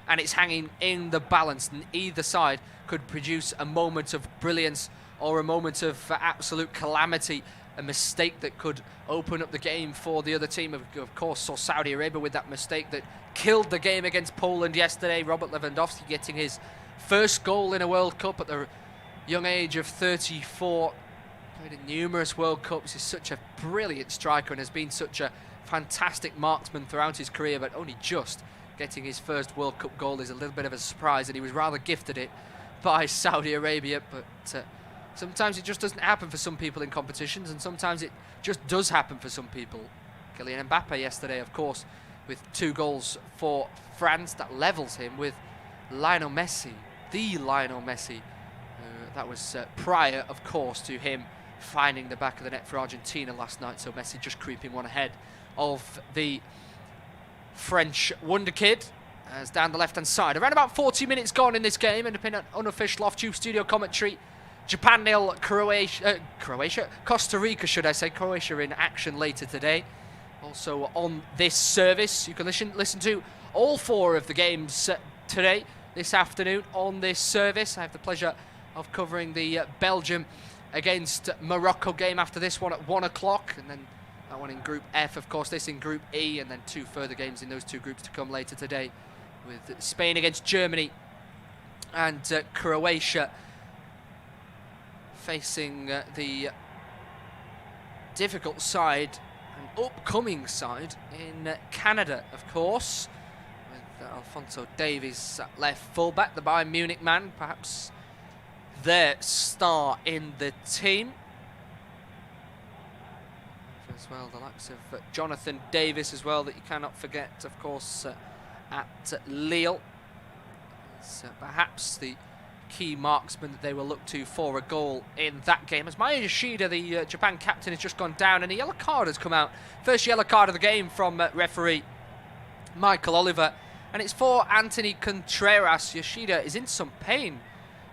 S2: And it's hanging in the balance, and either side could produce a moment of brilliance or a moment of absolute calamity, a mistake that could open up the game for the other team. Of course, saw Saudi Arabia with that mistake that killed the game against Poland yesterday. Robert Lewandowski getting his first goal in a World Cup at the young age of 34. Played in numerous World Cups. He's such a brilliant striker and has been such a fantastic marksman throughout his career, but only just getting his first World Cup goal is a little bit of a surprise, and he was rather gifted it by Saudi Arabia, but Sometimes it just doesn't happen for some people in competitions, and sometimes it just does happen for some people. Kylian Mbappe yesterday, of course, with 2 goals for France. That levels him with Lionel Messi, the Lionel Messi. That was prior, of course, to him finding the back of the net for Argentina last night. So Messi just creeping one ahead of the French wonder kid. As down the left-hand side. Around about 40 minutes gone in this game. Independent, unofficial, off-tube studio commentary. Japan 0, Costa Rica, should I say. Croatia in action later today. Also on this service, you can listen to all 4 of the games today, this afternoon on this service. I have the pleasure of covering the Belgium against Morocco game after this one at 1 o'clock. And then that one in Group F, of course, this in Group E. And then 2 further games in those 2 groups to come later today, with Spain against Germany and Croatia facing the difficult side, an upcoming side in Canada, of course, with Alphonso Davies at left fullback, the Bayern Munich man, perhaps their star in the team. As well, the likes of Jonathan Davis as well, that you cannot forget, of course, at Lille. It's perhaps the key marksman that they will look to for a goal in that game. As Maya Yoshida, the Japan captain, has just gone down, and a yellow card has come out. First yellow card of the game from referee Michael Oliver, and it's for Anthony Contreras. Yoshida is in some pain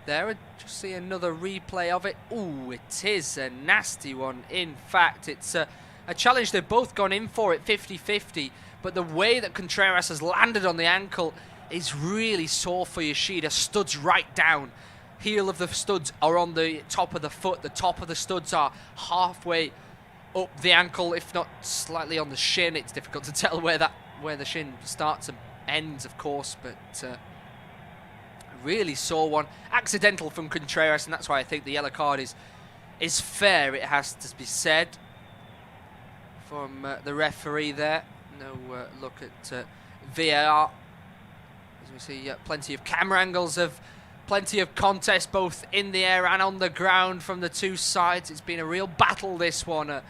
S2: there. I just see another replay of it. Ooh, it is a nasty one. In fact, it's a challenge they've both gone in for it 50-50. But the way that Contreras has landed on the ankle is really sore for Yoshida. Studs right down. Heel of the studs are on the top of the foot. The top of the studs are halfway up the ankle, if not slightly on the shin. It's difficult to tell where the shin starts and ends, of course, but really sore one. Accidental from Contreras, and that's why I think the yellow card is fair, it has to be said, from the referee there. No look at VAR. As we see plenty of camera angles of plenty of contest both in the air and on the ground from the 2 sides. It's been a real battle, this one. A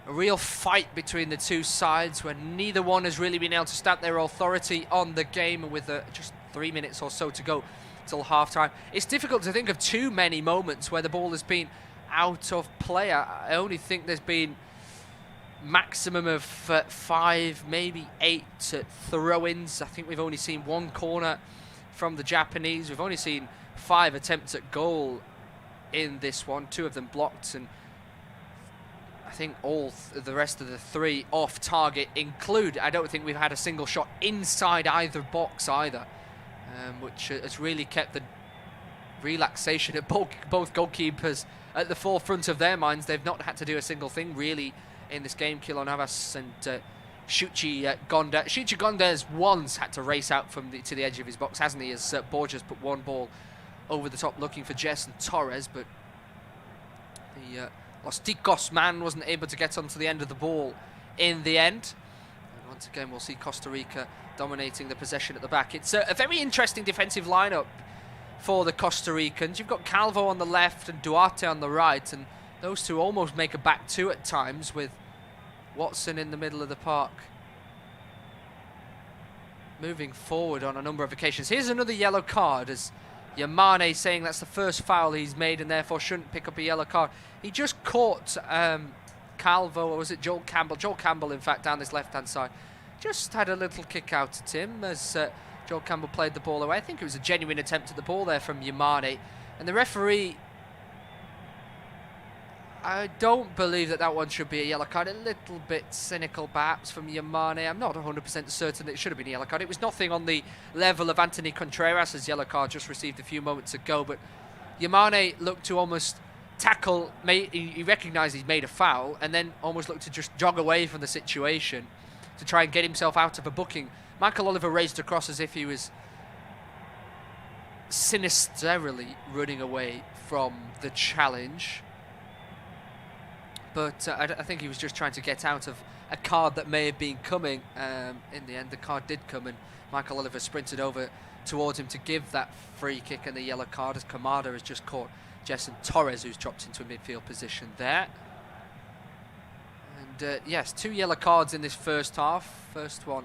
S2: real fight between the 2 sides where neither one has really been able to stamp their authority on the game, with just 3 minutes or so to go till half-time. It's difficult to think of too many moments where the ball has been out of play. I only think there's been maximum of 5, maybe 8 throw-ins. I think we've only seen 1 corner from the Japanese. We've only seen 5 attempts at goal in this one, 2 of them blocked, and I think all the rest of the 3 off target include. I don't think we've had a single shot inside either box either, which has really kept the relaxation at both goalkeepers at the forefront of their minds. They've not had to do a single thing really in this game. Kilo Navas and Shuichi Gonda. Shuichi Gonda has once had to race out to the edge of his box, hasn't he? As Borges put 1 ball over the top looking for Jess and Torres, but the Los Ticos man wasn't able to get onto the end of the ball in the end. And once again, we'll see Costa Rica dominating the possession at the back. It's a very interesting defensive lineup for the Costa Ricans. You've got Calvo on the left and Duarte on the right, and those 2 almost make a back 2 at times, with Watson in the middle of the park moving forward on a number of occasions. Here's another yellow card, as Yamane saying that's the first foul he's made and therefore shouldn't pick up a yellow card. He just caught Calvo, or was it Joel Campbell? Joel Campbell, in fact, down this left-hand side. Just had a little kick out at him as Joel Campbell played the ball away. I think it was a genuine attempt at the ball there from Yamane. And the referee, I don't believe that one should be a yellow card. A little bit cynical, perhaps, from Yamane. I'm not 100% certain that it should have been a yellow card. It was nothing on the level of Anthony Contreras' yellow card just received a few moments ago. But Yamane looked to almost tackle. He recognised he's made a foul, and then almost looked to just jog away from the situation to try and get himself out of a booking. Michael Oliver raised across as if he was sinisterly running away from the challenge. But I think he was just trying to get out of a card that may have been coming. In the end, the card did come, and Michael Oliver sprinted over towards him to give that free kick and the yellow card, as Kamada has just caught Jason Torres, who's dropped into a midfield position there. And yes, 2 yellow cards in this first half. First one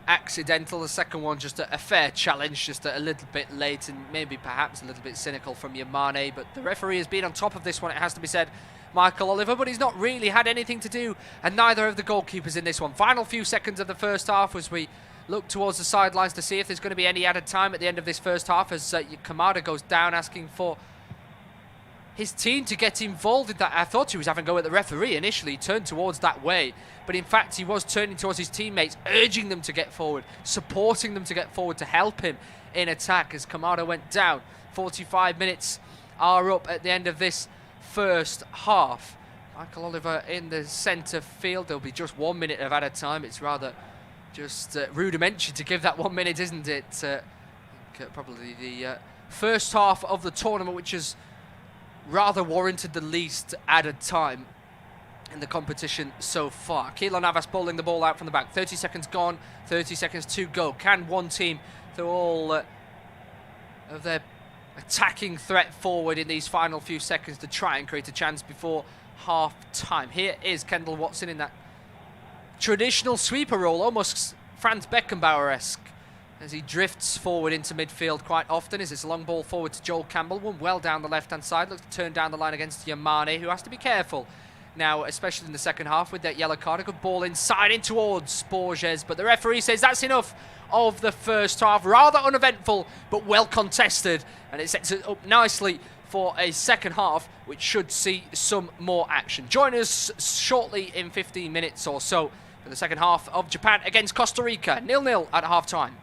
S2: accidental, the second one just a fair challenge, just a little bit late and maybe perhaps a little bit cynical from Yamane, but the referee has been on top of this one, it has to be said, Michael Oliver, but he's not really had anything to do, and neither of the goalkeepers in this one. Final few seconds of the first half as we look towards the sidelines to see if there's going to be any added time at the end of this first half as Kamada goes down asking for his team to get involved in that. I thought he was having a go at the referee initially. He turned towards that way, but in fact he was turning towards his teammates, urging them to get forward, supporting them to get forward to help him in attack as Kamada went down. 45 minutes are up at the end of this first half. Michael Oliver in the centre field. There'll be just 1 minute of added time. It's rather just rudimentary to give that 1 minute, isn't it? I think probably the first half of the tournament, which has rather warranted the least added time in the competition so far. Keylor Navas bowling the ball out from the back. 30 seconds gone, 30 seconds to go. Can one team throw all of their attacking threat forward in these final few seconds to try and create a chance before half time? Here is Kendall Watson in that traditional sweeper role, almost Franz Beckenbauer-esque, as he drifts forward into midfield quite often. As this long ball forward to Joel Campbell, one well down the left-hand side, looks to turn down the line against Yamane, who has to be careful now, especially in the second half with that yellow card. A good ball inside in towards Borges, but the referee says that's enough of the first half. Rather uneventful, but well contested, and it sets it up nicely for a second half, which should see some more action. Join us shortly in 15 minutes or so for the second half of Japan against Costa Rica. 0-0 at half-time.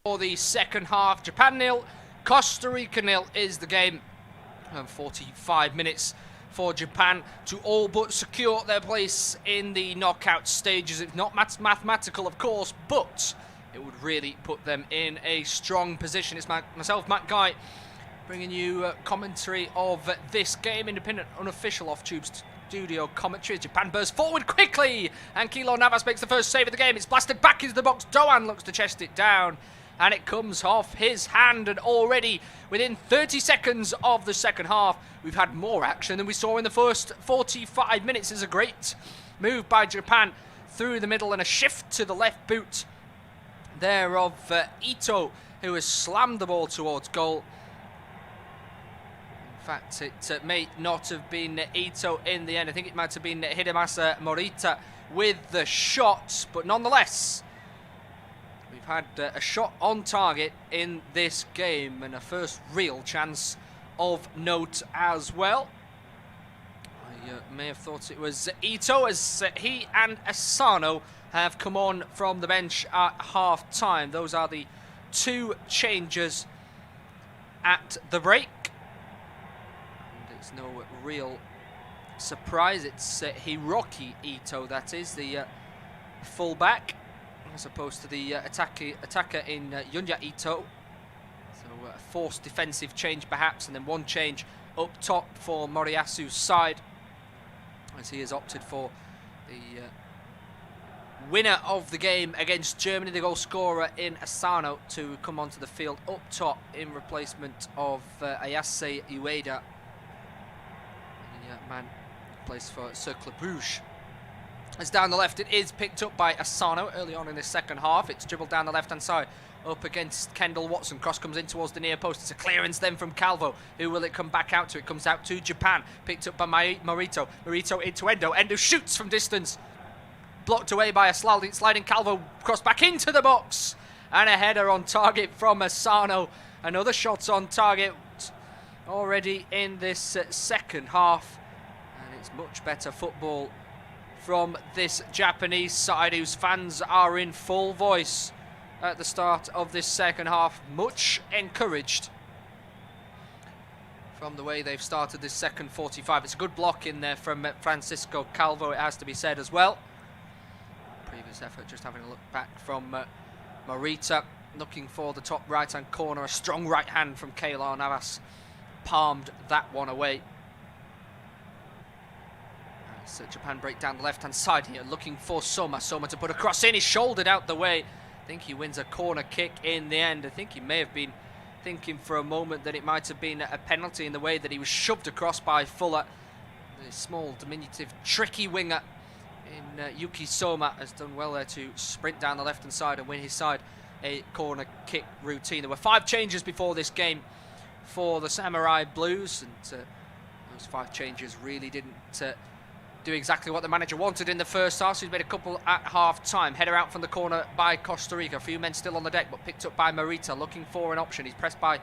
S2: For the second half, Japan 0, Costa Rica 0 is the game. And 45 minutes for Japan to all but secure their place in the knockout stages. It's not mathematical, of course, but it would really put them in a strong position. It's myself, Matt Guy, bringing you commentary of this game. Independent, unofficial off-tube studio commentary. Japan bursts forward quickly, and Keylor Navas makes the first save of the game. It's blasted back into the box. Doan looks to chest it down, and it comes off his hand. And already within 30 seconds of the second half, we've had more action than we saw in the first 45 minutes. It's a great move by Japan through the middle and a shift to the left boot there of Ito, who has slammed the ball towards goal. In fact, it may not have been Ito in the end. I think it might have been Hidemasa Morita with the shot, but nonetheless, we've had a shot on target in this game and a first real chance of note as well. I may have thought it was Ito, as he and Asano have come on from the bench at half-time. Those are the two changes at the break. And it's no real surprise. It's Hiroki Ito, that is, the full-back, as opposed to the attacker in Yunya Ito. So a forced defensive change perhaps, and then one change up top for Moriasu's side, as he has opted for the winner of the game against Germany, the goal scorer in Asano, to come onto the field up top in replacement of Ayase Ueda, the man plays for Cercle Bruges. As down the left, it is picked up by Asano early on in the second half. It's dribbled down the left-hand side up against Kendall Watson. Cross comes in towards the near post. It's a clearance then from Calvo. Who will it come back out to? It comes out to Japan. Picked up by Morito. Morito into Endo. Endo shoots from distance. Blocked away by a sliding Calvo. Cross back into the box. And a header on target from Asano. Another shot on target already in this second half. And it's much better football from this Japanese side, whose fans are in full voice at the start of this second half. Much encouraged from the way they've started this second 45. It's a good block in there from Francisco Calvo, it has to be said as well. Previous effort, just having a look back from Morita, looking for the top right-hand corner. A strong right hand from Keylor Navas palmed that one away. So Japan break down the left-hand side here, looking for Soma to put a cross in. He's shouldered out the way. I think he wins a corner kick in the end. I think he may have been thinking for a moment that it might have been a penalty in the way that he was shoved across by Fuller. The small, diminutive, tricky winger in Yuki Soma has done well there to sprint down the left-hand side and win his side a corner kick routine. There were 5 changes before this game for the Samurai Blues, and those 5 changes really didn't do exactly what the manager wanted in the first half, so he's made a couple at half-time. Header out from the corner by Costa Rica. A few men still on the deck, but picked up by Morita, looking for an option. He's pressed by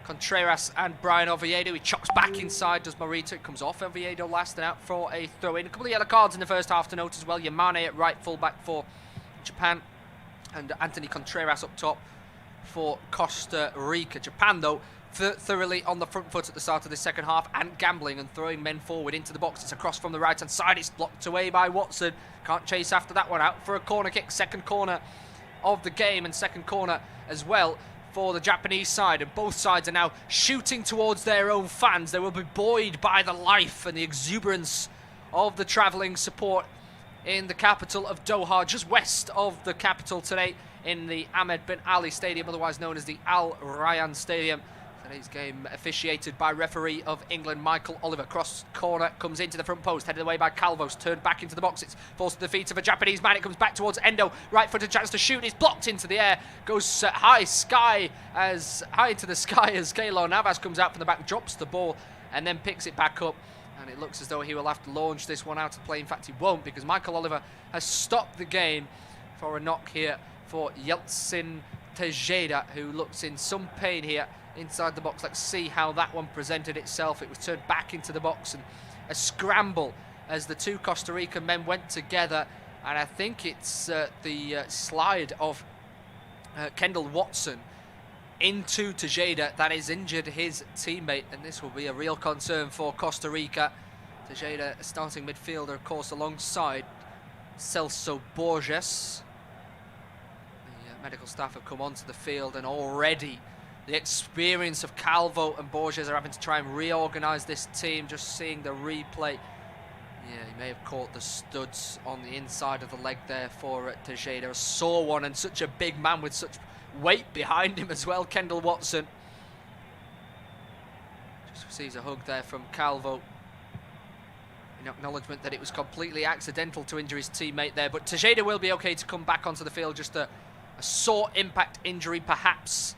S2: Contreras and Brian Oviedo. He chops back inside, does Morita. It comes off Oviedo last and out for a throw-in. A couple of yellow cards in the first half to note as well. Yamane at right full-back for Japan, and Anthony Contreras up top for Costa Rica. Japan, though, thoroughly on the front foot at the start of the second half, and gambling and throwing men forward into the box. It's a cross from the right-hand side. It's blocked away by Watson. Can't chase after that one. Out for a corner kick. Second corner of the game, and second corner as well for the Japanese side. And both sides are now shooting towards their own fans. They will be buoyed by the life and the exuberance of the travelling support in the capital of Doha, just west of the capital today, in the Ahmed bin Ali Stadium, otherwise known as the Al Rayyan Stadium. Today's game officiated by referee of England, Michael Oliver. Cross corner comes into the front post, headed away by Calvos, turned back into the box. It's forced to the feet of a Japanese man. It comes back towards Endo. Right footed chance to shoot. It's blocked into the air. Goes high into the sky as Keylor Navas comes out from the back, drops the ball, and then picks it back up. And it looks as though he will have to launch this one out of play. In fact, he won't, because Michael Oliver has stopped the game for a knock here for Yeltsin Tejeda, who looks in some pain here inside the box. Let's see how that one presented itself. It was turned back into the box, and a scramble as the two Costa Rican men went together. And I think it's the slide of Kendall Watson into Tejeda. That has injured his teammate, and this will be a real concern for Costa Rica. Tejeda, starting midfielder, of course, alongside Celso Borges. The medical staff have come onto the field, and already the experience of Calvo and Borges are having to try and reorganise this team. Just seeing the replay, yeah, he may have caught the studs on the inside of the leg there for Tejeda. A sore one, and such a big man with such weight behind him as well, Kendall Watson. Just receives a hug there from Calvo in acknowledgement that it was completely accidental to injure his teammate there. But Tejeda will be okay to come back onto the field. Just a sore impact injury perhaps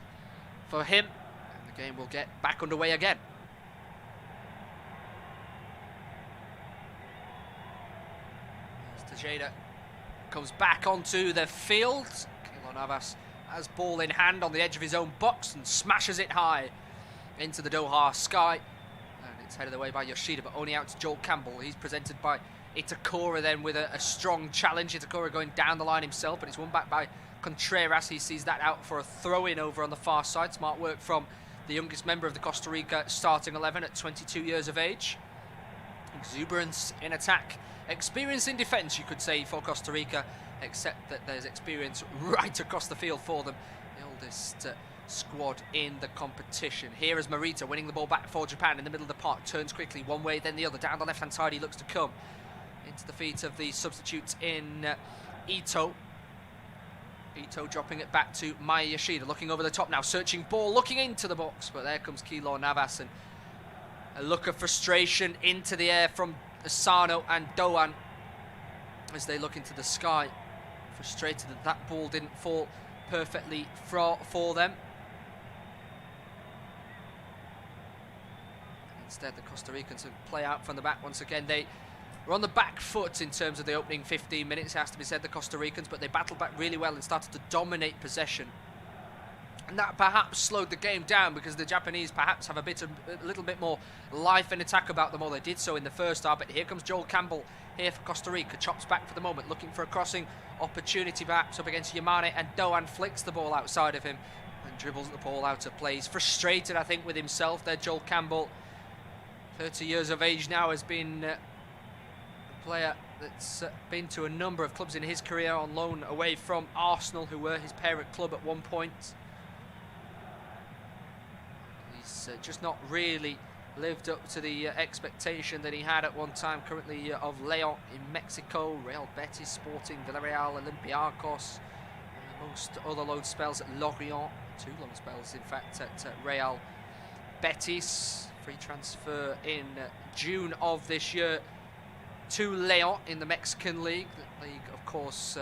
S2: for him, and the game will get back underway again. As Tejeda comes back onto the field, Keylor Navas has ball in hand on the edge of his own box and smashes it high into the Doha sky, and it's headed away by Yoshida, but only out to Joel Campbell. He's presented by Itakura then with a strong challenge. Itakura going down the line himself, but it's won back by Contreras. He sees that out for a throw-in over on the far side. Smart work from the youngest member of the Costa Rica starting 11 at 22 years of age. Exuberance in attack, experience in defence, you could say, for Costa Rica, except that there's experience right across the field for them. The oldest squad in the competition. Here is Morita winning the ball back for Japan in the middle of the park. Turns quickly one way, then the other. Down the left-hand side he looks to come into the feet of the substitutes in Ito. Ito dropping it back to Maya Yoshida, looking over the top now, searching ball, looking into the box, but there comes Keylor Navas, and a look of frustration into the air from Asano and Doan as they look into the sky, frustrated that that ball didn't fall perfectly for them. Instead, the Costa Ricans will play out from the back once again. They were on the back foot in terms of the opening 15 minutes, it has to be said, the Costa Ricans, but they battled back really well and started to dominate possession. And that perhaps slowed the game down because the Japanese perhaps have a little bit more life and attack about them, or they did so in the first half. But here comes Joel Campbell here for Costa Rica, chops back for the moment, looking for a crossing opportunity perhaps up against Yamane, and Doan flicks the ball outside of him and dribbles the ball out of play. He's frustrated, I think, with himself there, Joel Campbell. 30 years of age now, has been a player that's been to a number of clubs in his career on loan away from Arsenal, who were his parent club at one point. He's just not really lived up to the expectation that he had at one time. Currently of Leon in Mexico, Real Betis, Sporting, Villarreal, Olympiacos, amongst other loan spells at Lorient, 2 loan spells in fact at Real Betis. Free transfer in June of this year to Leon in the Mexican League. The league, of course,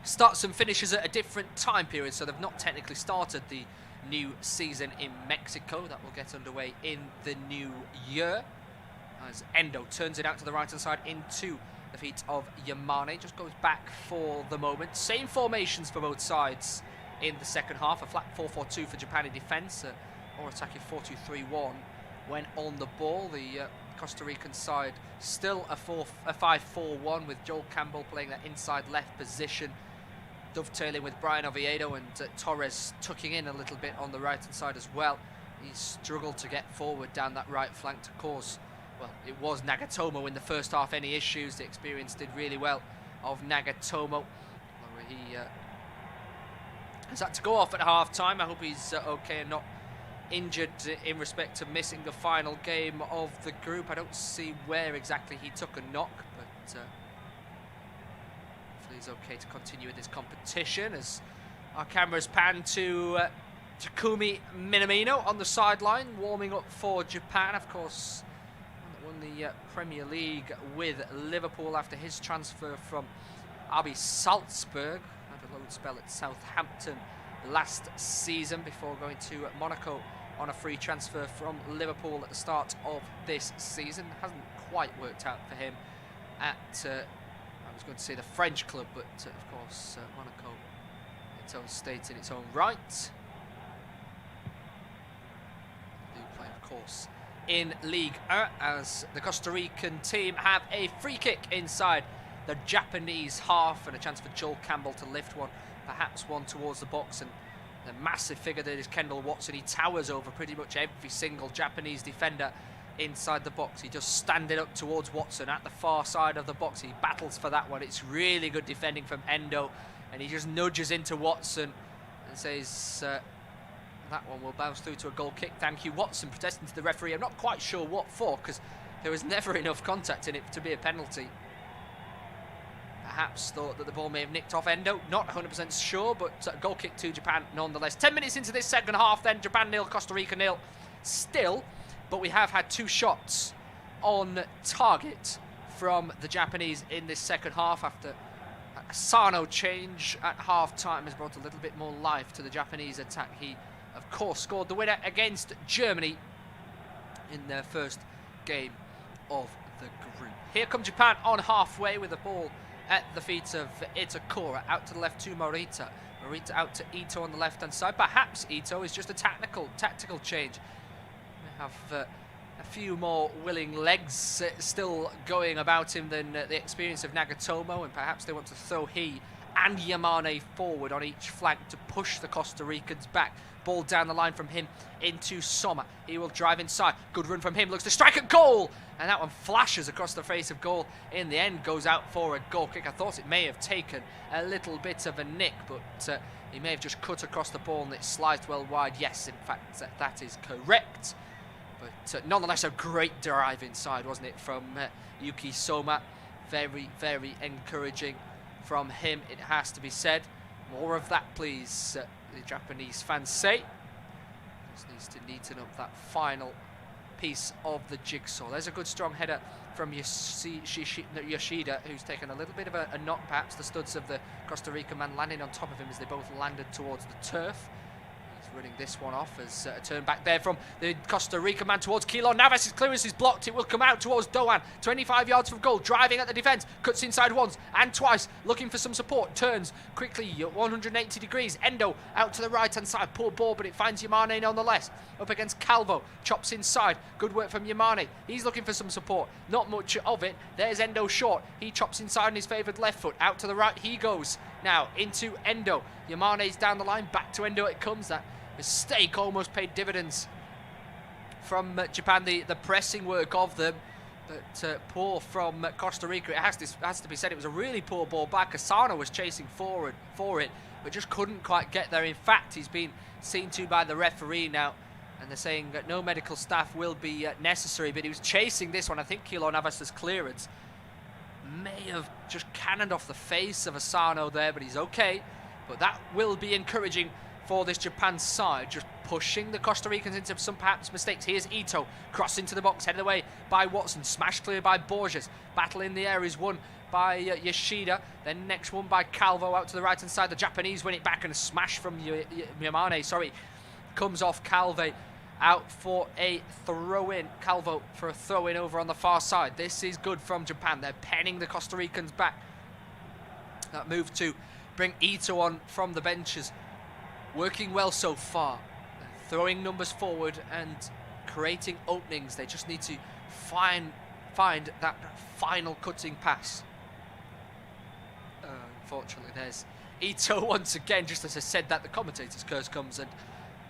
S2: starts and finishes at a different time period, so they've not technically started the new season in Mexico. That will get underway in the new year as Endo turns it out to the right hand side into the feet of Yamane. Just goes back for the moment. Same formations for both sides in the second half. A flat 4-4-2 for Japan in defence, or attacking 4-2-3-1 when on the ball. The Costa Rican side still a 5-4-1 with Joel Campbell playing that inside left position, dovetailing with Brian Oviedo, and Torres tucking in a little bit on the right hand side as well. He struggled to get forward down that right flank to cause, well, it was Nagatomo in the first half, any issues. The experience did really well of Nagatomo. He has had to go off at half time. I hope he's okay and not injured in respect to missing the final game of the group. I don't see where exactly he took a knock, but hopefully he's okay to continue with this competition as our cameras pan to Takumi Minamino on the sideline, warming up for Japan. Of course, won the Premier League with Liverpool after his transfer from RB Salzburg. Had a loan spell at Southampton last season before going to Monaco on a free transfer from Liverpool at the start of this season. Hasn't quite worked out for him at, I was going to say the French club, but of course Monaco, its own state in its own right. They do play, of course, in Ligue 1, as the Costa Rican team have a free kick inside the Japanese half and a chance for Joel Campbell to lift one perhaps one towards the box, and the massive figure that is Kendall Watson. He towers over pretty much every single Japanese defender inside the box. He just standing up towards Watson at the far side of the box. He battles for that one. It's really good defending from Endo, and he just nudges into Watson and says that one will bounce through to a goal kick. Thank you. Watson protesting to the referee. I'm not quite sure what for, because there was never enough contact in it to be a penalty. Perhaps thought that the ball may have nicked off Endo. Not 100% sure, but goal kick to Japan nonetheless. 10 minutes into this second half then. Japan 0, Costa Rica 0 still. But we have had 2 shots on target from the Japanese in this second half, after a Sano change at half-time has brought a little bit more life to the Japanese attack. He, of course, scored the winner against Germany in their first game of the group. Here come Japan on halfway with the ball at the feet of Itakura. Out to the left to Morita. Morita out to Ito on the left-hand side. Perhaps Ito is just a tactical change. We have a few more willing legs still going about him than the experience of Nagatomo, and perhaps they want to throw he and Yamane forward on each flank to push the Costa Ricans back. Ball down the line from him into Sommer. He will drive inside. Good run from him. Looks to strike at goal. And that one flashes across the face of goal. In the end, goes out for a goal kick. I thought it may have taken a little bit of a nick, but he may have just cut across the ball and it sliced well wide. Yes, in fact, that is correct. But nonetheless, a great drive inside, wasn't it, from Yuki Soma. Very, very encouraging from him, it has to be said. More of that, please, the Japanese fans say. Just needs to neaten up that final piece of the jigsaw. There's a good strong header from Yoshida, who's taken a little bit of a knock, perhaps the studs of the Costa Rica man landing on top of him as they both landed towards the turf. He's running this one off as a turn back there from the Costa Rica man towards Keylor Navas. His clearance is blocked. It will come out towards Doan. 25 yards from goal, driving at the defence. Cuts inside once and twice, looking for some support. Turns quickly 180 degrees. Endo out to the right-hand side. Poor ball, but it finds Yamane nonetheless. Up against Calvo. Chops inside. Good work from Yamane. He's looking for some support. Not much of it. There's Endo short. He chops inside on his favoured left foot. Out to the right he goes. Now into Endo. Yamane's down the line. Back to Endo it comes. That mistake almost paid dividends from Japan, the pressing work of them, but poor from Costa Rica. It has to be said, it was a really poor ball back. Asano was chasing forward for it, but just couldn't quite get there. In fact, he's been seen to by the referee now, and they're saying that no medical staff will be necessary, but he was chasing this one. I think Keylor Navas' clearance may have just cannoned off the face of Asano there, but he's okay. But that will be encouraging for this Japan side, just pushing the Costa Ricans into some perhaps mistakes. Here's Ito, cross into the box, headed away by Watson, smashed clear by Borges. Battle in the air is won by Yoshida, then next one by Calvo out to the right-hand side. The Japanese win it back, and a smash from Yamane, comes off Calve, out for a throw-in. Calvo for a throw-in over on the far side. This is good from Japan. They're penning the Costa Ricans back. That move to bring Ito on from the benches, working well so far, throwing numbers forward and creating openings. They just need to find that final cutting pass. Unfortunately, there's Ito once again. Just as I said that, the commentator's curse comes, and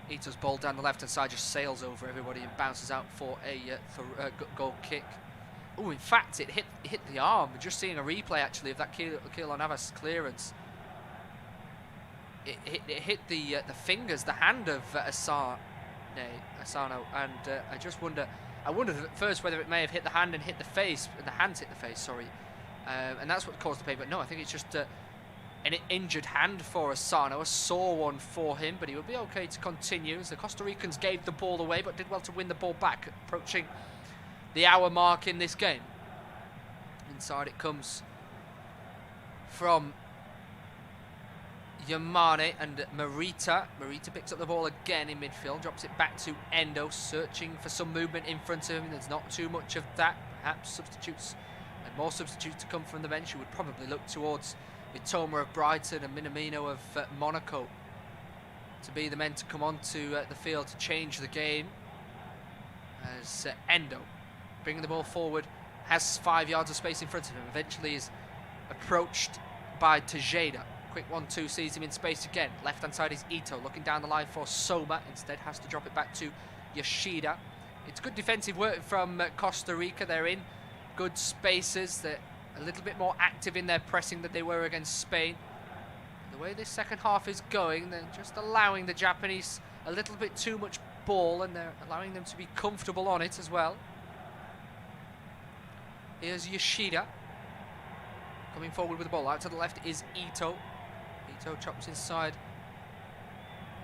S2: Ito's ball down the left-hand side just sails over everybody and bounces out for a goal kick. Oh, in fact, it hit the arm. We're just seeing a replay, actually, of that Keylor Navas clearance. It hit the fingers, the hand of Asano, and I just wondered at first whether it may have hit the hand and hit the face, and the hand hit the face, sorry, and that's what caused the pain. But no, I think it's just an injured hand for Asano, a sore one for him, but he will be okay to continue as the Costa Ricans gave the ball away, but did well to win the ball back, approaching the hour mark in this game. Inside it comes from Yamane and Morita. Morita picks up the ball again in midfield, drops it back to Endo, searching for some movement in front of him. There's not too much of that. Perhaps substitutes, and more substitutes to come from the bench. You would probably look towards Itoma of Brighton and Minamino of Monaco to be the men to come onto the field to change the game. As Endo, bringing the ball forward, has 5 yards of space in front of him. Eventually is approached by Tejeda. quick 1-2, sees him in space again. Left-hand side is Ito, looking down the line for Soma. Instead has to drop it back to Yoshida. It's good defensive work from Costa Rica. They're in good spaces. They're a little bit more active in their pressing than they were against Spain. The way this second half is going, they're just allowing the Japanese a little bit too much ball, and they're allowing them to be comfortable on it as well. Here's Yoshida coming forward with the ball. Out to the left is Ito. Ito chops inside,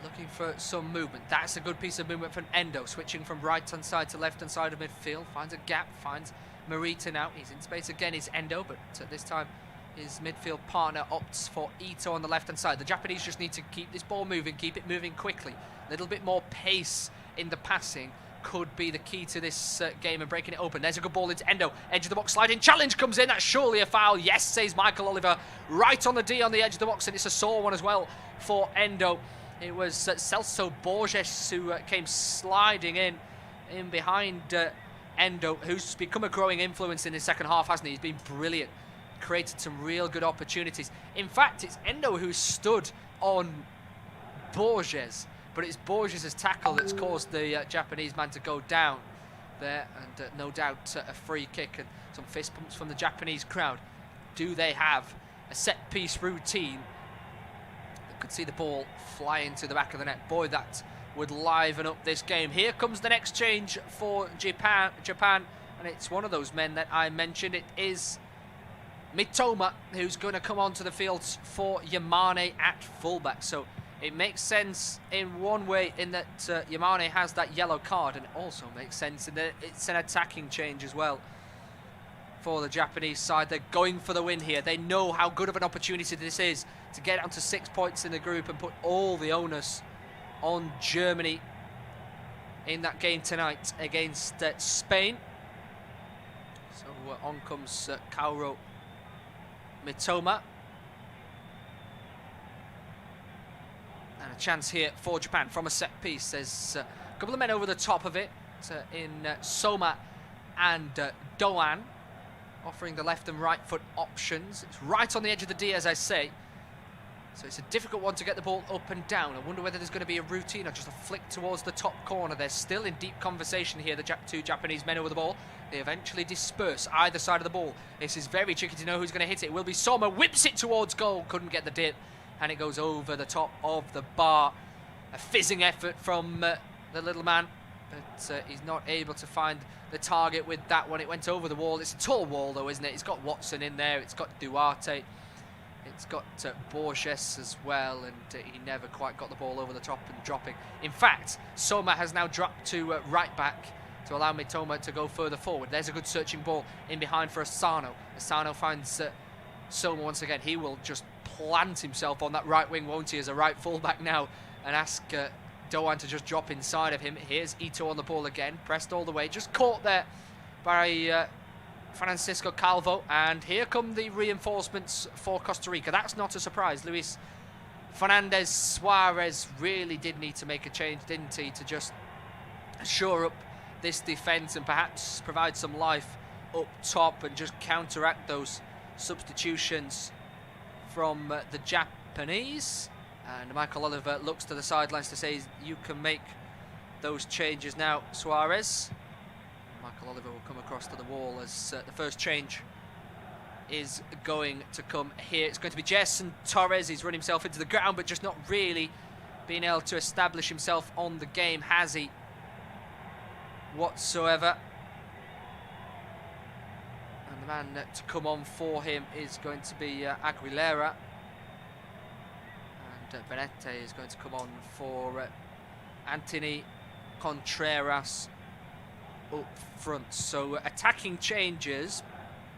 S2: looking for some movement. That's a good piece of movement from Endo, switching from right-hand side to left-hand side of midfield. Finds a gap, finds Morita now. He's in space again, is Endo, but this time his midfield partner opts for Ito on the left-hand side. The Japanese just need to keep this ball moving, keep it moving quickly. A little bit more pace in the passing could be the key to this game and breaking it open. There's a good ball into Endo. Edge of the box sliding. Challenge comes in. That's surely a foul. Yes, says Michael Oliver. Right on the D on the edge of the box, and it's a sore one as well for Endo. It was Celso Borges who came sliding in behind Endo, who's become a growing influence in the second half, hasn't he? He's been brilliant. Created some real good opportunities. In fact, it's Endo who stood on Borges, but it's Borges' tackle that's caused the Japanese man to go down there, and no doubt a free kick and some fist pumps from the Japanese crowd. Do they have a set-piece routine that could see the ball fly into the back of the net? Boy, that would liven up this game. Here comes the next change for Japan, and it's one of those men that I mentioned. It is Mitoma who's going to come onto the field for Yamane at fullback. So it makes sense in one way in that Yamane has that yellow card, and it also makes sense in that it's an attacking change as well for the Japanese side. They're going for the win here. They know how good of an opportunity this is to get onto 6 points in the group and put all the onus on Germany in that game tonight against Spain. So on comes Kaoru Mitoma. And a chance here for Japan from a set piece. There's a couple of men over the top of it in Soma and Doan, offering the left and right foot options. It's right on the edge of the D, as I say. So it's a difficult one to get the ball up and down. I wonder whether there's going to be a routine or just a flick towards the top corner. They're still in deep conversation here, the two Japanese men over the ball. They eventually disperse either side of the ball. This is very tricky to know who's going to hit it. It will be Soma, whips it towards goal. Couldn't get the dip, and it goes over the top of the bar. A fizzing effort from the little man, but he's not able to find the target with that one. It went over the wall. It's a tall wall though, isn't it? It's got Watson in there. It's got Duarte. It's got Borges as well, and he never quite got the ball over the top and dropping. In fact, Soma has now dropped to right back to allow Mitoma to go further forward. There's a good searching ball in behind for Asano. Asano finds Soma once again. He will just plant himself on that right wing, won't he, as a right fullback now, and ask Doan to just drop inside of him. Here's Ito on the ball again, pressed all the way, just caught there by Francisco Calvo, and here come the reinforcements for Costa Rica. That's not a surprise. Luis Fernandez Suarez really did need to make a change, didn't he, to just shore up this defence and perhaps provide some life up top and just counteract those substitutions from the Japanese. And Michael Oliver looks to the sidelines to say you can make those changes now, Suarez. Michael Oliver will come across to the wall as the first change is going to come here. It's going to be Jason Torres. He's run himself into the ground, but just not really being able to establish himself on the game, has he, whatsoever. And the man to come on for him is going to be Aguilera. And Benete is going to come on for Anthony Contreras up front. So attacking changes,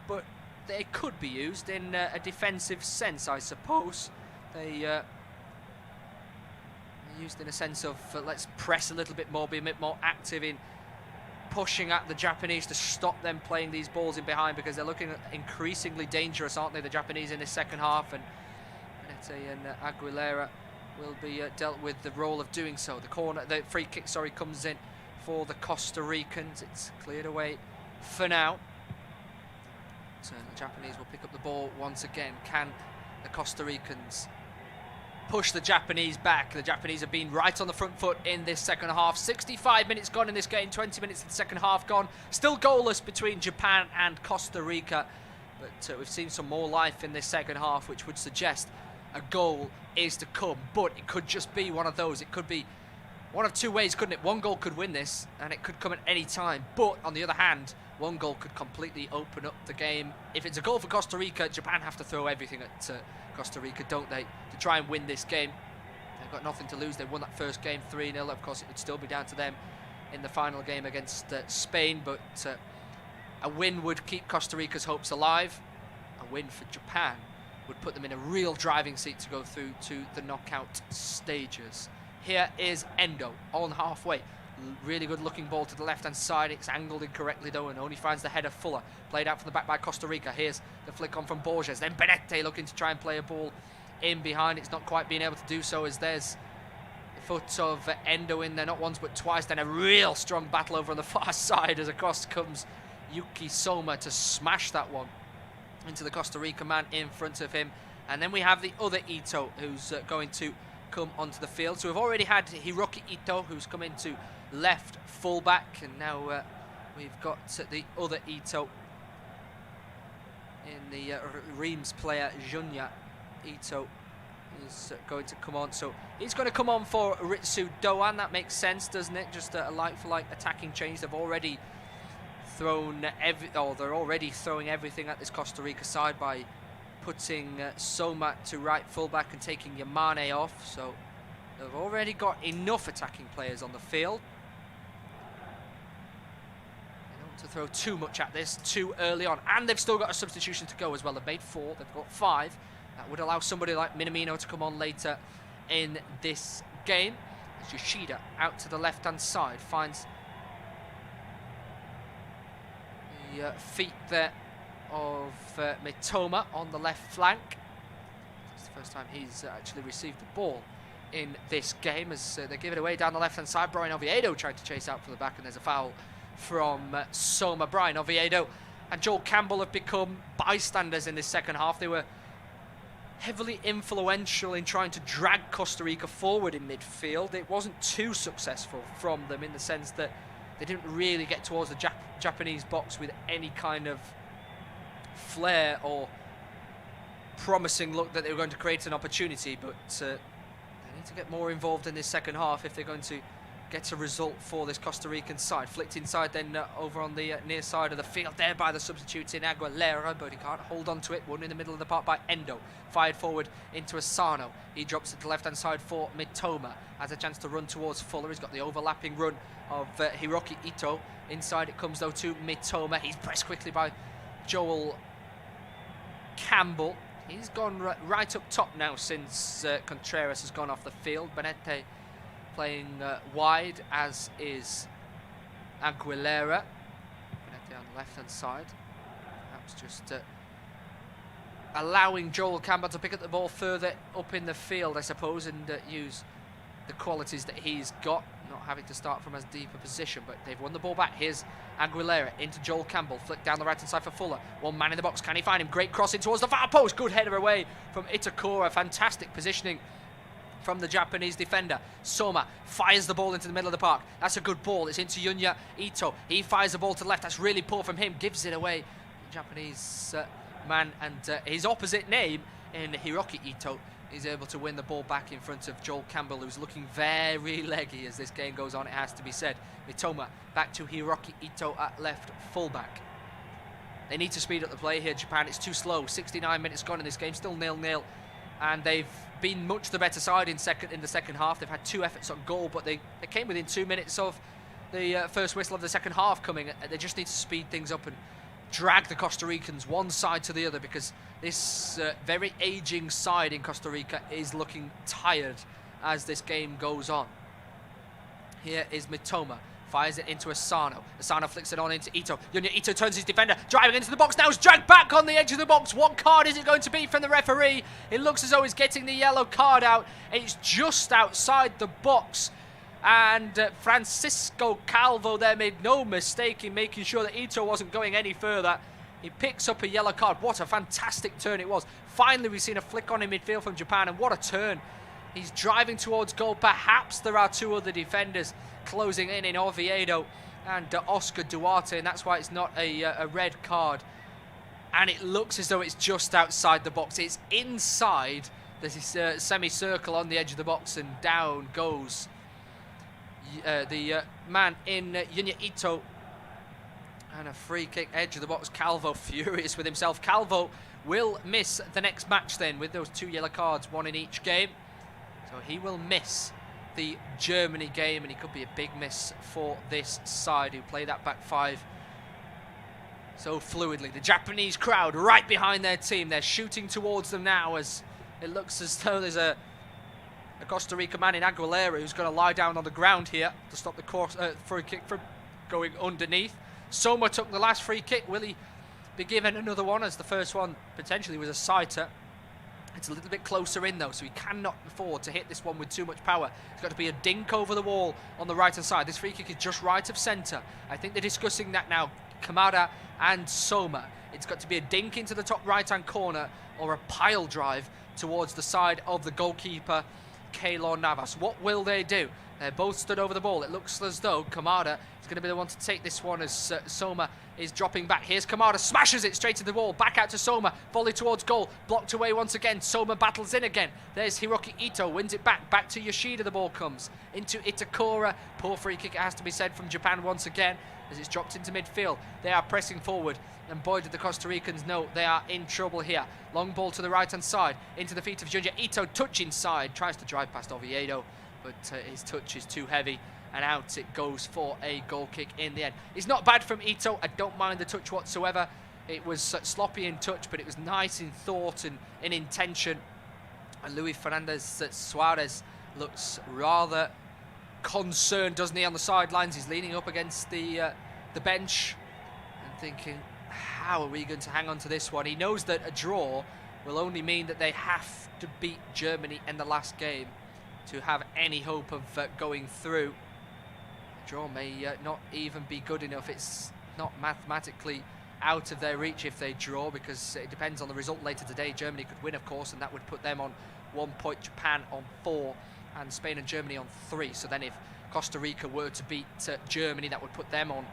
S2: but they could be used in a defensive sense, I suppose. They used in a sense of let's press a little bit more, be a bit more active in pushing at the Japanese to stop them playing these balls in behind, because they're looking increasingly dangerous, aren't they, the Japanese in this second half, and Benete and Aguilera will be dealt with the role of doing so. The free kick, sorry, comes in for the Costa Ricans. It's cleared away for now. So the Japanese will pick up the ball once again. Can the Costa Ricans push the Japanese back. The Japanese have been right on the front foot in this second half. 65 minutes gone in this game, 20 minutes in the second half gone. Still goalless between Japan and Costa Rica. But we've seen some more life in this second half, which would suggest a goal is to come. But it could just be one of those. It could be one of two ways, couldn't it? One goal could win this, and it could come at any time. But on the other hand, one goal could completely open up the game. If it's a goal for Costa Rica, Japan have to throw everything at Costa Rica, don't they, to try and win this game. They've got nothing to lose. They won that first game 3-0. Of course, it would still be down to them in the final game against Spain, but a win would keep Costa Rica's hopes alive. A win for Japan would put them in a real driving seat to go through to the knockout stages. Here is Endo on halfway. Really good looking ball to the left hand side. It's angled incorrectly though, and only finds the header Fuller. Played out from the back by Costa Rica. Here's the flick on from Borges. Then Benete looking to try and play a ball in behind. It's not quite being able to do so, as there's the foot of Endo in there, not once but twice. Then a real strong battle over on the far side as across comes Yuki Soma to smash that one into the Costa Rica man in front of him. And then we have the other Ito who's going to come onto the field. So we've already had Hiroki Ito, who's come into left fullback, and now we've got the other Ito in the Reims player Junya Ito is going to come on. So he's going to come on for Ritsu Doan. That makes sense, doesn't it? Just a like-for-like attacking change. They've already thrown they're already throwing everything at this Costa Rica side by putting Soma to right fullback and taking Yamane off. So they've already got enough attacking players on the field. They don't want to throw too much at this too early on. And they've still got a substitution to go as well. They've made 4, they've got 5. That would allow somebody like Minamino to come on later in this game. As Yoshida out to the left-hand side finds the feet there of Mitoma on the left flank. It's the first time he's actually received the ball in this game, as they give it away down the left-hand side. Brian Oviedo tried to chase out from the back, and there's a foul from Soma. Brian Oviedo and Joel Campbell have become bystanders in this second half. They were heavily influential in trying to drag Costa Rica forward in midfield. It wasn't too successful from them, in the sense that they didn't really get towards the Japanese box with any kind of flair or promising look that they were going to create an opportunity. But they need to get more involved in this second half if they're going to get a result for this Costa Rican side. Flicked inside then over on the near side of the field there by the substitute in Aguilera, but he can't hold on to it. One in the middle of the park by Endo. Fired forward into Asano. He drops it to the left-hand side for Mitoma. Has a chance to run towards Fuller. He's got the overlapping run of Hiroki Ito. Inside it comes though to Mitoma. He's pressed quickly by Joel Campbell. He's gone right up top now since Contreras has gone off the field. Benete playing wide, as is Aguilera. Benete on the left-hand side. Perhaps just allowing Joel Campbell to pick up the ball further up in the field, I suppose, and use the qualities that he's got, not having to start from as deep a position. But they've won the ball back. Here's Aguilera into Joel Campbell, flick down the right-hand side for Fuller. One man in the box, can he find him? Great crossing towards the far post. Good header away from Itakura. Fantastic positioning from the Japanese defender. Soma fires the ball into the middle of the park. That's a good ball. It's into Junya Ito. He fires the ball to the left. That's really poor from him. Gives it away. The Japanese man, and his opposite name in Hiroki Ito is able to win the ball back in front of Joel Campbell, who's looking very leggy as this game goes on, it has to be said. Mitoma back to Hiroki Ito at left fullback. They need to speed up the play here, Japan. It's too slow. 69 minutes gone in this game, still 0-0. And they've been much the better side in the second half. They've had 2 efforts on goal, but they came within 2 minutes of the first whistle of the second half coming. They just need to speed things up and drag the Costa Ricans one side to the other, because this very aging side in Costa Rica is looking tired as this game goes on. Here is Mitoma. Fires it into Asano. Asano flicks it on into Ito. Junya Ito turns his defender, driving into the box now. Is dragged back on the edge of the box. What card is it going to be from the referee? It looks as though he's getting the yellow card out. It's just outside the box. And Francisco Calvo there made no mistake in making sure that Ito wasn't going any further. He picks up a yellow card. What a fantastic turn it was. Finally, we've seen a flick on in midfield from Japan, and what a turn He's driving towards goal. Perhaps there are two other defenders closing in Oviedo and Oscar Duarte, and that's why it's not a red card. And it looks as though it's just outside the box. It's inside. There's this semicircle on the edge of the box, and down goes the man in Yunya Ito. And a free kick, edge of the box. Calvo furious with himself. Calvo will miss the next match then with those 2 yellow cards, 1 in each game. So he will miss the Germany game, and it could be a big miss for this side who play that back 5 so fluidly. The Japanese crowd right behind their team. They're shooting towards them now as it looks as though there's a Costa Rica man in Aguilera who's going to lie down on the ground here to stop the free kick from going underneath. Soma took the last free kick. Will he be given another one, as the first one potentially was a sighter? It's a little bit closer in though, so he cannot afford to hit this one with too much power. It's got to be a dink over the wall on the right hand side. This free kick is just right of centre. I think they're discussing that now, Kamada and Soma. It's got to be a dink into the top right hand corner or a pile drive towards the side of the goalkeeper, Keylor Navas. What will they do? They're both stood over the ball. It looks as though Kamada is going to be the one to take this one as Soma is dropping back. Here's Kamada, smashes it straight to the wall. Back out to Soma, volley towards goal. Blocked away once again. Soma battles in again. There's Hiroki Ito, wins it back. Back to Yoshida, the ball comes. Into Itakura. Poor free kick, it has to be said, from Japan once again, as it's dropped into midfield. They are pressing forward, and boy did the Costa Ricans know they are in trouble here. Long ball to the right hand side, into the feet of Junya Ito, touch inside, tries to drive past Oviedo, but his touch is too heavy, and out it goes for a goal kick in the end. It's not bad from Ito. I don't mind the touch whatsoever. It was sloppy in touch, but it was nice in thought and in intention. And Luis Fernandez Suarez looks rather concerned, doesn't he, on the sidelines? He's leaning up against the bench and thinking, how are we going to hang on to this one? He knows that a draw will only mean that they have to beat Germany in the last game to have any hope of going through. A draw may not even be good enough. It's not mathematically out of their reach if they draw, because it depends on the result later today. Germany could win, of course, and that would put them on 1 point, Japan on 4, and Spain and Germany on 3. So then if Costa Rica were to beat Germany, that would put them on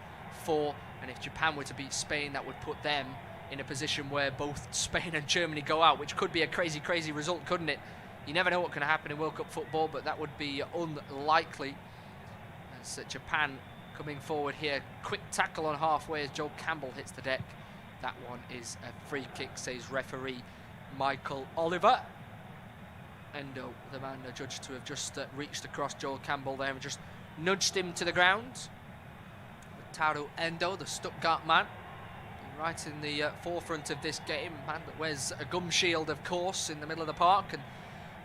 S2: 4, and if Japan were to beat Spain, that would put them in a position where both Spain and Germany go out, which could be a crazy result, couldn't it? You never know what can happen in World Cup football, but that would be unlikely. As Japan coming forward here, quick tackle on halfway as Joel Campbell hits the deck. That one is a free kick, says referee Michael Oliver. Endo, the man judged to have just reached across Joel Campbell there and just nudged him to the ground. Taru Endo, the Stuttgart man, right in the forefront of this game. Man that wears a gum shield, of course, in the middle of the park. And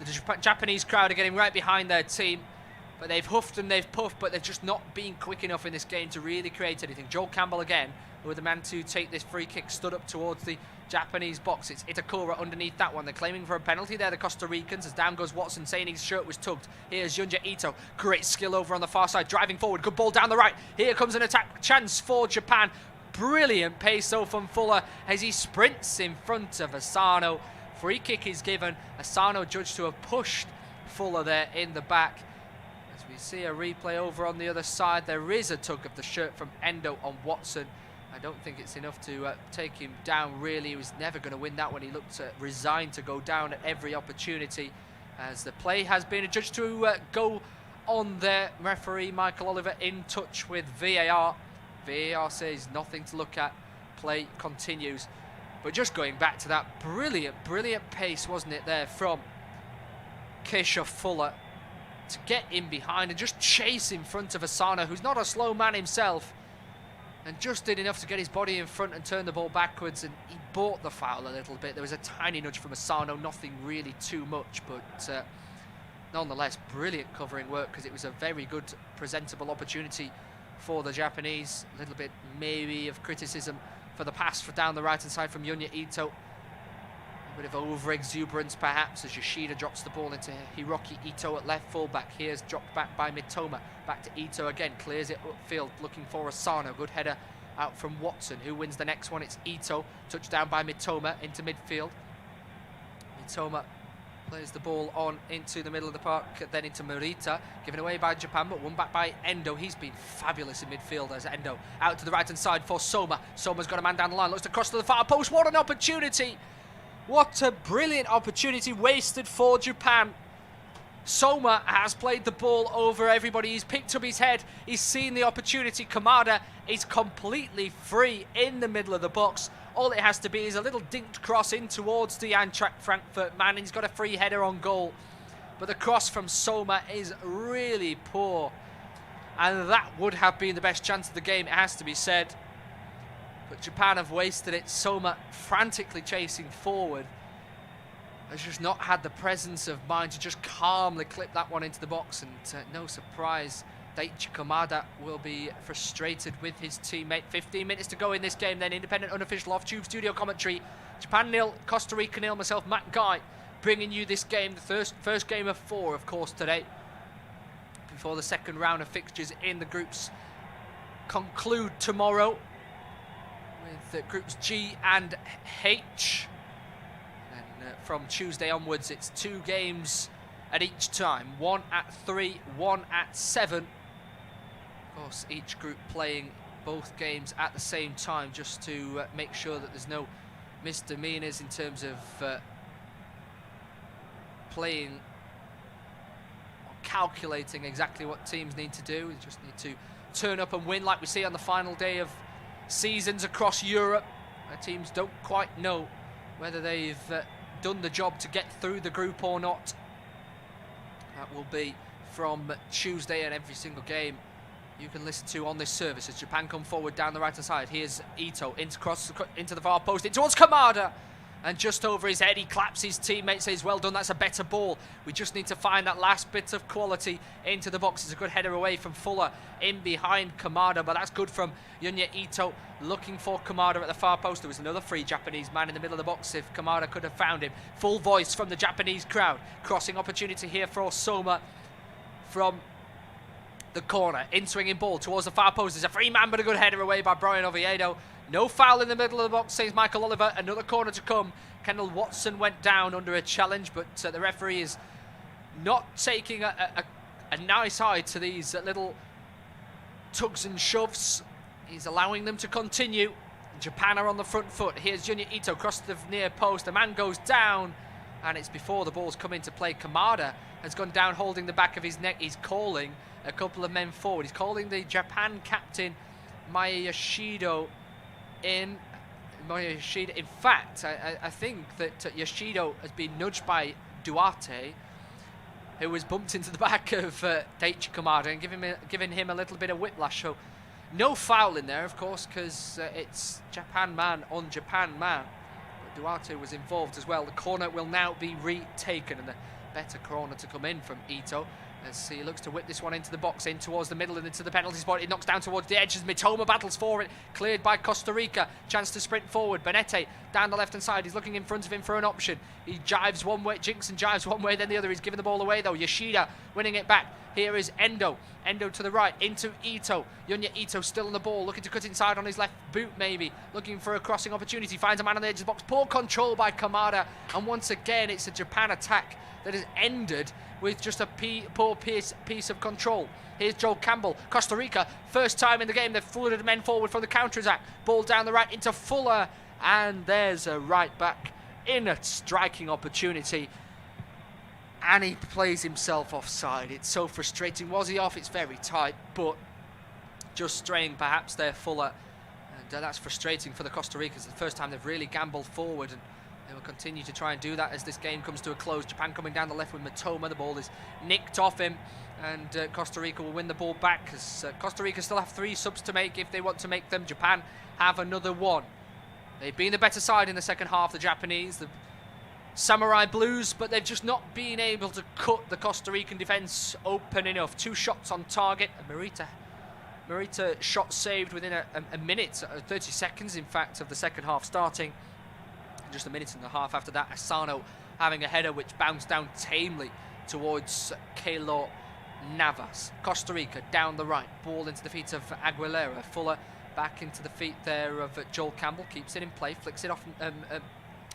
S2: the Japanese crowd are getting right behind their team. But they've huffed and they've puffed, but they've just not been quick enough in this game to really create anything. Joel Campbell again, who were the man to take this free kick, stood up towards the Japanese box. It's Itakura underneath that one. They're claiming for a penalty there, the Costa Ricans, as down goes Watson, saying his shirt was tugged. Here's Junya Ito. Great skill over on the far side, driving forward. Good ball down the right. Here comes an attack chance for Japan. Brilliant pace though from Fuller as he sprints in front of Asano. Free kick is given. Asano judged to have pushed Fuller there in the back. As we see a replay over on the other side, there is a tug of the shirt from Endo on Watson. I don't think it's enough to take him down, really. He was never going to win that one. He looked resigned to go down at every opportunity, as the play has been adjudged to go on there. Referee Michael Oliver in touch with VAR. VAR says nothing to look at. Play continues. But just going back to that brilliant pace, wasn't it, there from Keisha Fuller to get in behind and just chase in front of Asano, who's not a slow man himself, and just did enough to get his body in front and turn the ball backwards, and he bought the foul a little bit. There was a tiny nudge from Asano, nothing really too much, but nonetheless, brilliant covering work, because it was a very good, presentable opportunity for the Japanese. A little bit maybe of criticism for the pass for down the right-hand side from Junya Ito. A bit of over-exuberance, perhaps, as Yoshida drops the ball into Hiroki Ito at left full-back. Here's dropped back by Mitoma. Back to Ito again, clears it upfield, looking for Asano. Good header out from Watson. Who wins the next one? It's Ito. Touchdown by Mitoma into midfield. Mitoma Plays the ball on into the middle of the park, then into Morita, given away by Japan, but won back by Endo. He's been fabulous in midfield as Endo. Out to the right-hand side for Soma. Soma's got a man down the line, looks to cross to the far post. What an opportunity! What a brilliant opportunity wasted for Japan. Soma has played the ball over everybody. He's picked up his head. He's seen the opportunity. Kamada is completely free in the middle of the box. All it has to be is a little dinked cross in towards the Eintracht Frankfurt man. He's got a free header on goal. But the cross from Soma is really poor. And that would have been the best chance of the game, it has to be said. But Japan have wasted it. Soma frantically chasing forward. Has just not had the presence of mind to just calmly clip that one into the box. And no surprise, Daichi Kamada will be frustrated with his teammate. 15 minutes to go in this game then. Independent, unofficial, off-tube studio commentary. Japan 0, Costa Rica 0. Myself, Matt Guy, bringing you this game. The first game of 4, of course, today. Before the second round of fixtures in the groups conclude tomorrow. With groups G and H. And from Tuesday onwards, it's 2 games at each time. 1 at 3, 1 at 7. Of course, each group playing both games at the same time, just to make sure that there's no misdemeanors in terms of playing or calculating exactly what teams need to do. We just need to turn up and win like we see on the final day of seasons across Europe. Teams don't quite know whether they've done the job to get through the group or not. That will be from Tuesday, and every single game you can listen to on this service as Japan come forward down the right-hand side. Here's Ito, into the far post, in towards Kamada. And just over his head, he claps his teammate, says, well done, that's a better ball. We just need to find that last bit of quality into the box. It's a good header away from Fuller in behind Kamada, but that's good from Yunya Ito, looking for Kamada at the far post. There was another free Japanese man in the middle of the box if Kamada could have found him. Full voice from the Japanese crowd. Crossing opportunity here for Soma from the corner. In-swinging ball towards the far post. There's a free man, but a good header away by Brian Oviedo. No foul in the middle of the box, says Michael Oliver. Another corner to come. Kendall Watson went down under a challenge, but the referee is not taking a nice eye to these little tugs and shoves. He's allowing them to continue. Japan are on the front foot. Here's Junya Ito, across the near post. The man goes down, and it's before the ball's come into play. Kamada has gone down holding the back of his neck. He's calling a couple of men forward. He's calling the Japan captain, Maya Yoshido, in fact, I think that Yoshido has been nudged by Duarte, who was bumped into the back of Daichi Kamada and giving him a little bit of whiplash. So no foul in there, of course, because it's Japan man on Japan man. But Duarte was involved as well. The corner will now be retaken, and the better corner to come in from Ito, as he looks to whip this one into the box, in towards the middle and into the penalty spot. It knocks down towards the edge as Mitoma battles for it. Cleared by Costa Rica. Chance to sprint forward. Benete down the left-hand side. He's looking in front of him for an option. He jives one way. Jinxon jives one way, then the other. He's giving the ball away, though. Yoshida winning it back. Here is Endo. Endo to the right, into Ito. Yunya Ito still on the ball, looking to cut inside on his left boot, maybe. Looking for a crossing opportunity. Finds a man on the edge of the box. Poor control by Kamada. And once again, it's a Japan attack that has ended with just a poor piece of control. Here's Joel Campbell. Costa Rica, first time in the game, they've flooded men forward from the counter-attack. Ball down the right into Fuller, and there's a right back in a striking opportunity. And he plays himself offside. It's so frustrating. Was he off? It's very tight, but just straying perhaps there, Fuller. And that's frustrating for the Costa Ricans. It's the first time they've really gambled forward, and they will continue to try and do that as this game comes to a close. Japan coming down the left with Mitoma. The ball is nicked off him, and Costa Rica will win the ball back, because Costa Rica still have 3 subs to make if they want to make them. Japan have another 1. They've been the better side in the second half, the Japanese, the Samurai Blues, but they've just not been able to cut the Costa Rican defence open enough. 2 shots on target. Morita shot saved within a minute, 30 seconds in fact, of the second half starting. Just a minute and a half after that, Asano having a header which bounced down tamely towards Keylor Navas. Costa Rica down the right, ball into the feet of Aguilera. Fuller back into the feet there of Joel Campbell, keeps it in play, flicks it off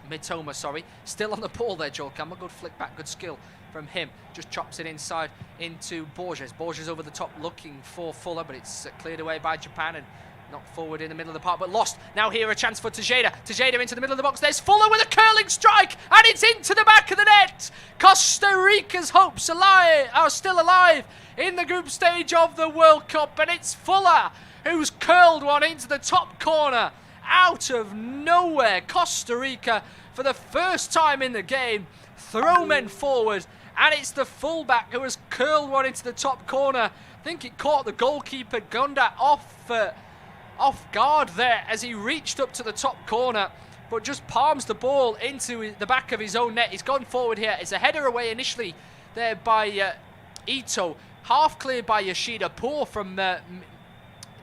S2: Mitoma, sorry. Still on the ball there, Joel Campbell. Good flick back, good skill from him. Just chops it inside into Borges. Borges over the top looking for Fuller, but it's cleared away by Japan and knocked forward in the middle of the park, but lost. Now here a chance for Tejeda. Tejeda into the middle of the box. There's Fuller with a curling strike, and it's into the back of the net. Costa Rica's hopes are still alive in the group stage of the World Cup, and it's Fuller who's curled one into the top corner out of nowhere. Costa Rica, for the first time in the game, throw men forward, and it's the fullback who has curled one into the top corner. I think it caught the goalkeeper Gonda off guard there as he reached up to the top corner, but just palms the ball into the back of his own net. He's gone forward here. It's a header away initially there by Ito, half cleared by Yoshida, poor from the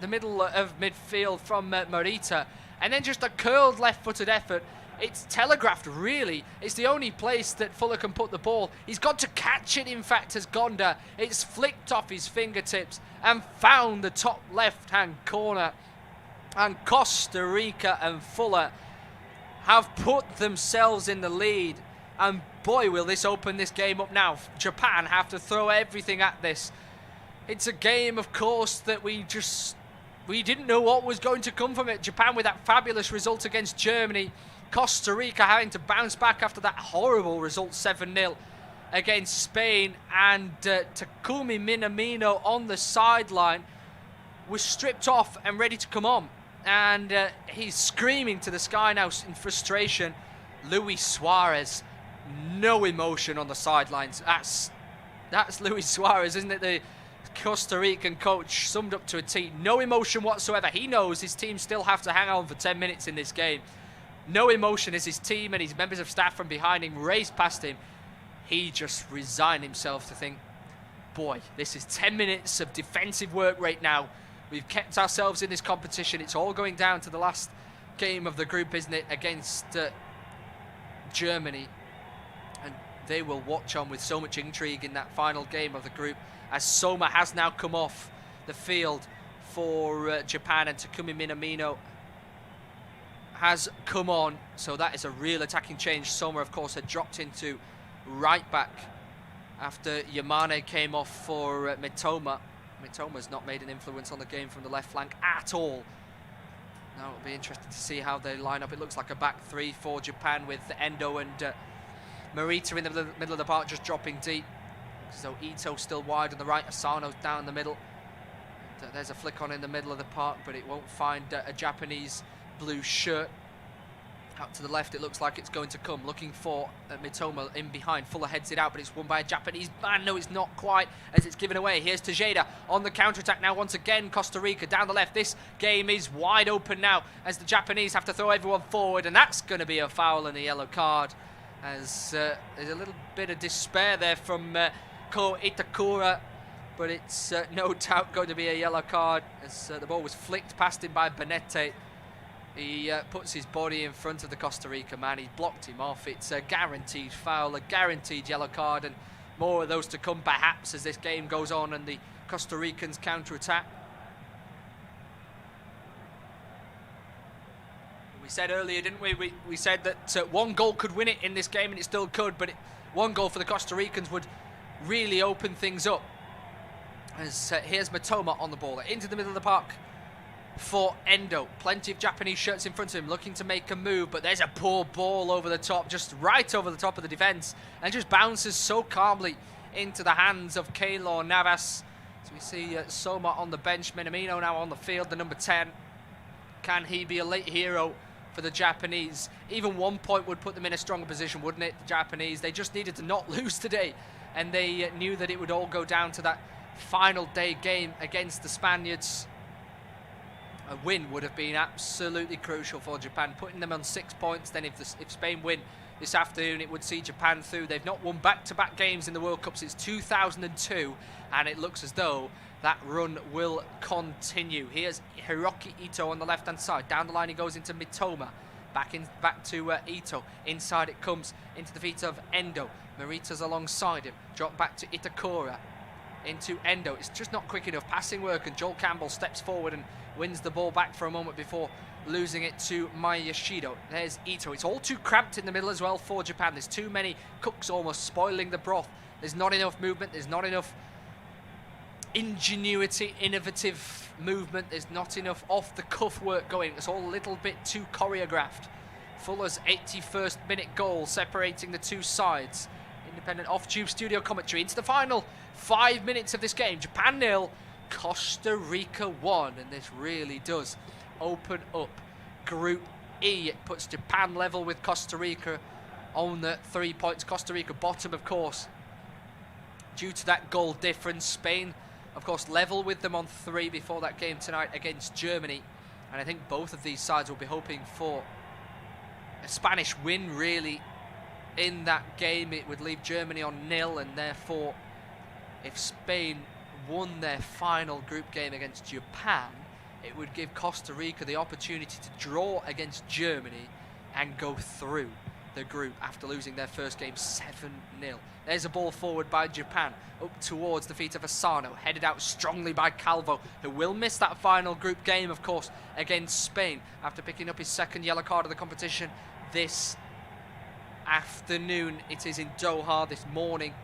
S2: middle of midfield from Morita, and then just a curled left-footed effort. It's telegraphed, really. It's the only place that Fuller can put the ball. He's got to catch it, in fact, as Gonda. It's flicked off his fingertips and found the top left-hand corner. And Costa Rica and Fuller have put themselves in the lead. And boy, will this open this game up now. Japan have to throw everything at this. It's a game, of course, that we didn't know what was going to come from it. Japan with that fabulous result against Germany. Costa Rica having to bounce back after that horrible result 7-0 against Spain. And Takumi Minamino on the sideline was stripped off and ready to come on. And he's screaming to the sky now in frustration. Luis Suarez, no emotion on the sidelines. That's Luis Suarez, isn't it? The Costa Rican coach summed up to a T. No emotion whatsoever. He knows his team still have to hang on for 10 minutes in this game. No emotion as his team and his members of staff from behind him race past him. He just resigned himself to think, boy, this is 10 minutes of defensive work right now. We've kept ourselves in this competition. It's all going down to the last game of the group, isn't it, against Germany. And they will watch on with so much intrigue in that final game of the group, as Soma has now come off the field for Japan, and Takumi Minamino has come on. So that is a real attacking change. Soma, of course, had dropped into right back after Yamane came off for Mitoma. Mitoma's not made an influence on the game from the left flank at all. Now it'll be interesting to see how they line up. It looks like a back three for Japan with Endo and Morita in the middle of the park, just dropping deep. So Ito still wide on the right, Asano's down the middle. There's a flick on in the middle of the park, but it won't find a Japanese blue shirt. Out to the left, it looks like it's going to come. Looking for Mitoma in behind. Fuller heads it out, but it's won by a Japanese man. No, it's not quite, as it's given away. Here's Tejeda on the counter-attack now once again. Costa Rica down the left. This game is wide open now as the Japanese have to throw everyone forward, and that's going to be a foul and a yellow card, as there's a little bit of despair there from Ko Itakura, but it's no doubt going to be a yellow card as the ball was flicked past him by Benete. He puts his body in front of the Costa Rica man. He blocked him off. It's a guaranteed foul, a guaranteed yellow card, and more of those to come perhaps as this game goes on and the Costa Ricans counter-attack. We said earlier, didn't we? We said that one goal could win it in this game, and it still could, but one goal for the Costa Ricans would really open things up. As here's Mitoma on the ball into the middle of the park for Endo. Plenty of Japanese shirts in front of him, looking to make a move, but there's a poor ball over the top, just right over the top of the defence, and just bounces so calmly into the hands of Keylor Navas. So we see Soma on the bench, Minamino now on the field, the number 10. Can he be a late hero for the Japanese? Even 1 point would put them in a stronger position, wouldn't it? The Japanese, they just needed to not lose today, and they knew that it would all go down to that final day game against the Spaniards. A win would have been absolutely crucial for Japan, putting them on 6 points. Then if Spain win this afternoon, it would see Japan through. They've not won back-to-back games in the World Cup since 2002, and it looks as though that run will continue. Here's Hiroki Ito on the left-hand side. Down the line he goes into Mitoma. Back to Ito. Inside it comes into the feet of Endo. Morita's alongside him. Drop back to Itakura. Into Endo. It's just not quick enough passing work, and Joel Campbell steps forward and wins the ball back for a moment before losing it to Mayashido. There's Ito. It's all too cramped in the middle as well for Japan. There's too many cooks almost spoiling the broth. There's not enough movement. There's not enough ingenuity, innovative movement. There's not enough off-the-cuff work going. It's all a little bit too choreographed. Fuller's 81st minute goal separating the two sides. Independent off-tube studio commentary into the final 5 minutes of this game. Japan 0, Costa Rica 1, and this really does open up Group E. It puts Japan level with Costa Rica on the 3 points. Costa Rica bottom, of course, due to that goal difference. Spain, of course, level with them on 3 before that game tonight against Germany. And I think both of these sides will be hoping for a Spanish win, really, in that game. It would leave Germany on 0, and therefore, if Spain won their final group game against Japan, it would give Costa Rica the opportunity to draw against Germany and go through the group after losing their first game 7-0. There's a ball forward by Japan, up towards the feet of Asano, headed out strongly by Calvo, who will miss that final group game, of course, against Spain, after picking up his second yellow card of the competition this afternoon. It is in Doha this morning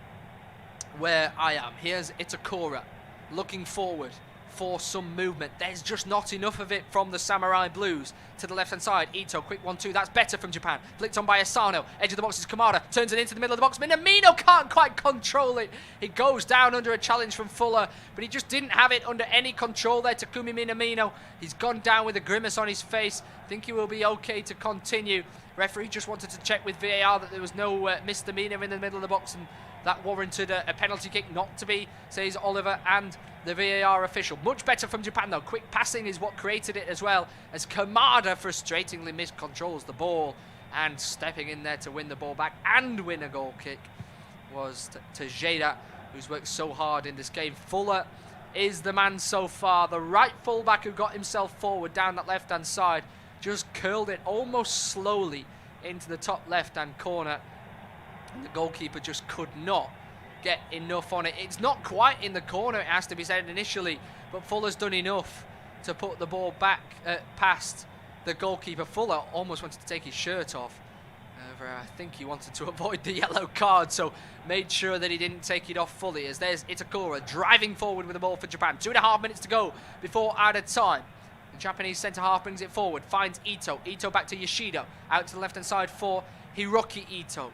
S2: where I am. Here's Itakura looking forward for some movement. There's just not enough of it from the Samurai Blues. To the left-hand side, Ito, quick 1-2, that's better from Japan. Flicked on by Asano, edge of the box is Kamada, turns it into the middle of the box. Minamino can't quite control it. It goes down under a challenge from Fuller, but he just didn't have it under any control there. Takumi Minamino, he's gone down with a grimace on his face. I think he will be okay to continue. Referee just wanted to check with VAR that there was no misdemeanor in the middle of the box, and that warranted a penalty kick not to be, says Oliver and the VAR official. Much better from Japan, though. Quick passing is what created it as well, as Kamada frustratingly miscontrols the ball, and stepping in there to win the ball back and win a goal kick was Tejeda, who's worked so hard in this game. Fuller is the man so far. The right fullback who got himself forward down that left-hand side just curled it almost slowly into the top left-hand corner. And the goalkeeper just could not get enough on it. It's not quite in the corner, it has to be said initially, but Fuller's done enough to put the ball back past the goalkeeper. Fuller almost wanted to take his shirt off. However, I think he wanted to avoid the yellow card, so made sure that he didn't take it off fully, as there's Itakura driving forward with the ball for Japan. 2.5 minutes to go before added time. The Japanese centre-half brings it forward, finds Ito. Ito back to Yoshido, out to the left-hand side for Hiroki Ito.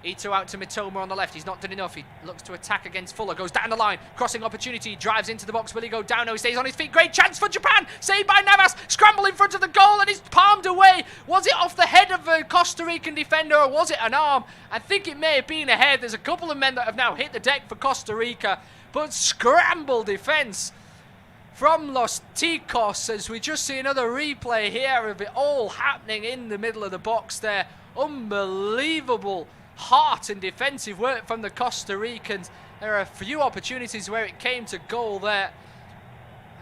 S2: Ito out to Mitoma on the left. He's not done enough. He looks to attack against Fuller. Goes down the line. Crossing opportunity. Drives into the box. Will he go down? No, he stays on his feet. Great chance for Japan. Saved by Navas. Scramble in front of the goal and he's palmed away. Was it off the head of a Costa Rican defender or was it an arm? I think it may have been a head. There's a couple of men that have now hit the deck for Costa Rica. But scramble defence from Los Ticos, as we just see another replay here of it all happening in the middle of the box there. Unbelievable heart and defensive work from the Costa Ricans. There are a few opportunities where it came to goal there.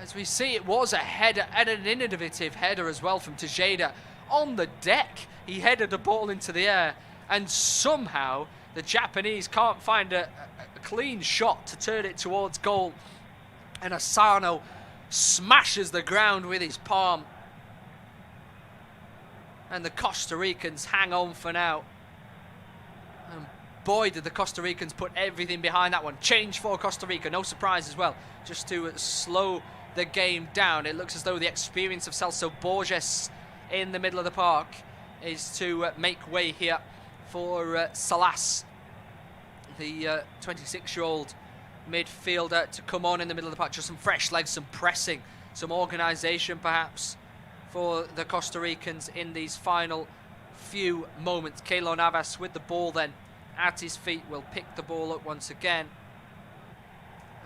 S2: As we see, it was a header and an innovative header as well from Tejeda. On the deck, he headed the ball into the air, and somehow the Japanese can't find a clean shot to turn it towards goal. And Asano smashes the ground with his palm. And the Costa Ricans hang on for now. And boy, did the Costa Ricans put everything behind that one. Change for Costa Rica, no surprise as well. Just to slow the game down. It looks as though the experience of Celso Borges in the middle of the park is to make way here for Salas, the 26-year-old midfielder, to come on in the middle of the park. Just some fresh legs, some pressing, some organisation perhaps for the Costa Ricans in these final few moments. Keylor Navas with the ball then at his feet will pick the ball up once again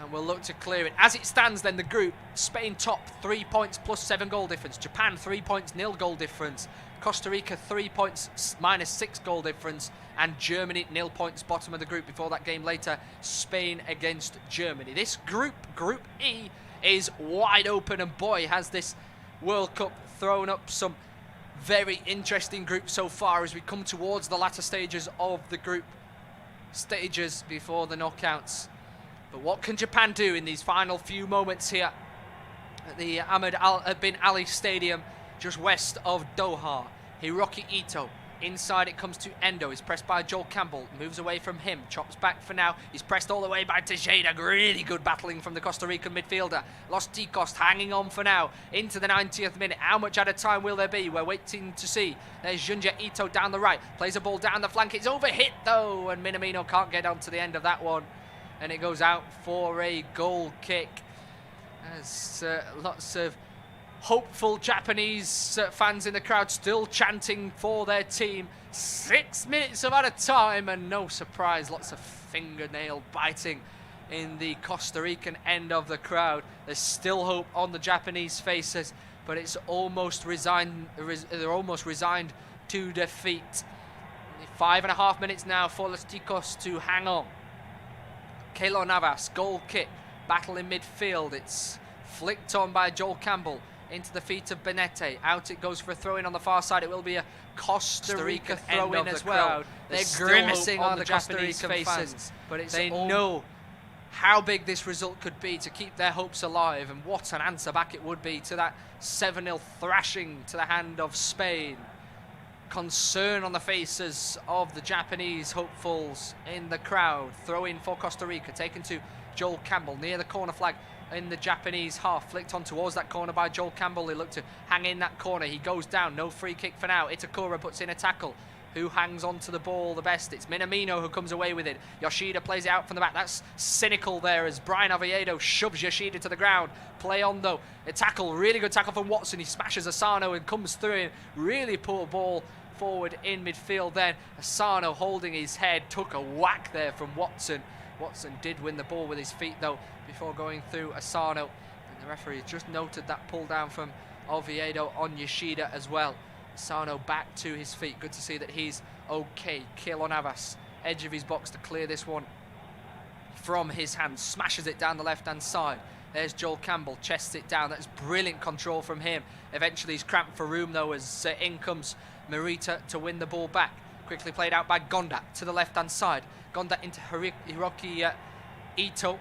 S2: and will look to clear it. As it stands then, the group, Spain top, 3 points plus 7 goal difference. Japan 3 points, 0 goal difference. Costa Rica 3 points minus 6 goal difference, and Germany 0 points bottom of the group before that game later, Spain against Germany. This group, Group E, is wide open, and boy has this World Cup thrown up some very interesting groups so far as we come towards the latter stages of the group stages before the knockouts. But what can Japan do in these final few moments here at the bin Ali Stadium, just west of Doha. Hiroki Ito. Inside it comes to Endo. He's pressed by Joel Campbell. Moves away from him. Chops back for now. He's pressed all the way by Tejeda. Really good battling from the Costa Rican midfielder. Los Ticos hanging on for now. Into the 90th minute. How much at a time will there be? We're waiting to see. There's Junja Ito down the right. Plays a ball down the flank. It's overhit though. And Minamino can't get on to the end of that one. And it goes out for a goal kick. There's lots of hopeful Japanese fans in the crowd still chanting for their team. 6 minutes of added time, and no surprise, lots of fingernail biting in the Costa Rican end of the crowd. There's still hope on the Japanese faces, but it's almost resigned. They're almost resigned to defeat. Only 5.5 minutes now for Los Ticos to hang on. Keylor Navas, goal kick, battle in midfield. It's flicked on by Joel Campbell. Into the feet of Benete. Out it goes for a throw-in on the far side. It will be a Costa Rica throw-in as well. They're grimacing on the Costa Rican faces, but they know how big this result could be to keep their hopes alive, and what an answer back it would be to that 7-0 thrashing to the hand of Spain. Concern on the faces of the Japanese hopefuls in the crowd. Throw-in for Costa Rica, taken to Joel Campbell near the corner flag in the Japanese half, flicked on towards that corner by Joel Campbell. He looked to hang in that corner. He goes down, no free kick for now. Itakura puts in a tackle. Who hangs on to the ball the best? It's Minamino who comes away with it. Yoshida plays it out from the back. That's cynical there as Brian Oviedo shoves Yoshida to the ground. Play on though. A tackle, really good tackle from Watson. He smashes Asano and comes through in. Really poor ball forward in midfield then. Asano holding his head, took a whack there from Watson. Watson did win the ball with his feet though before going through Asano, and the referee just noted that pull down from Oviedo on Yoshida as well. Asano back to his feet. Good to see that he's okay. Keylor Navas, edge of his box to clear this one from his hands. Smashes it down the left-hand side. There's Joel Campbell, chests it down. That's brilliant control from him. Eventually he's cramped for room though as in comes Morita to win the ball back. Quickly played out by Gonda to the left-hand side. Gonda into Hiroki Ito.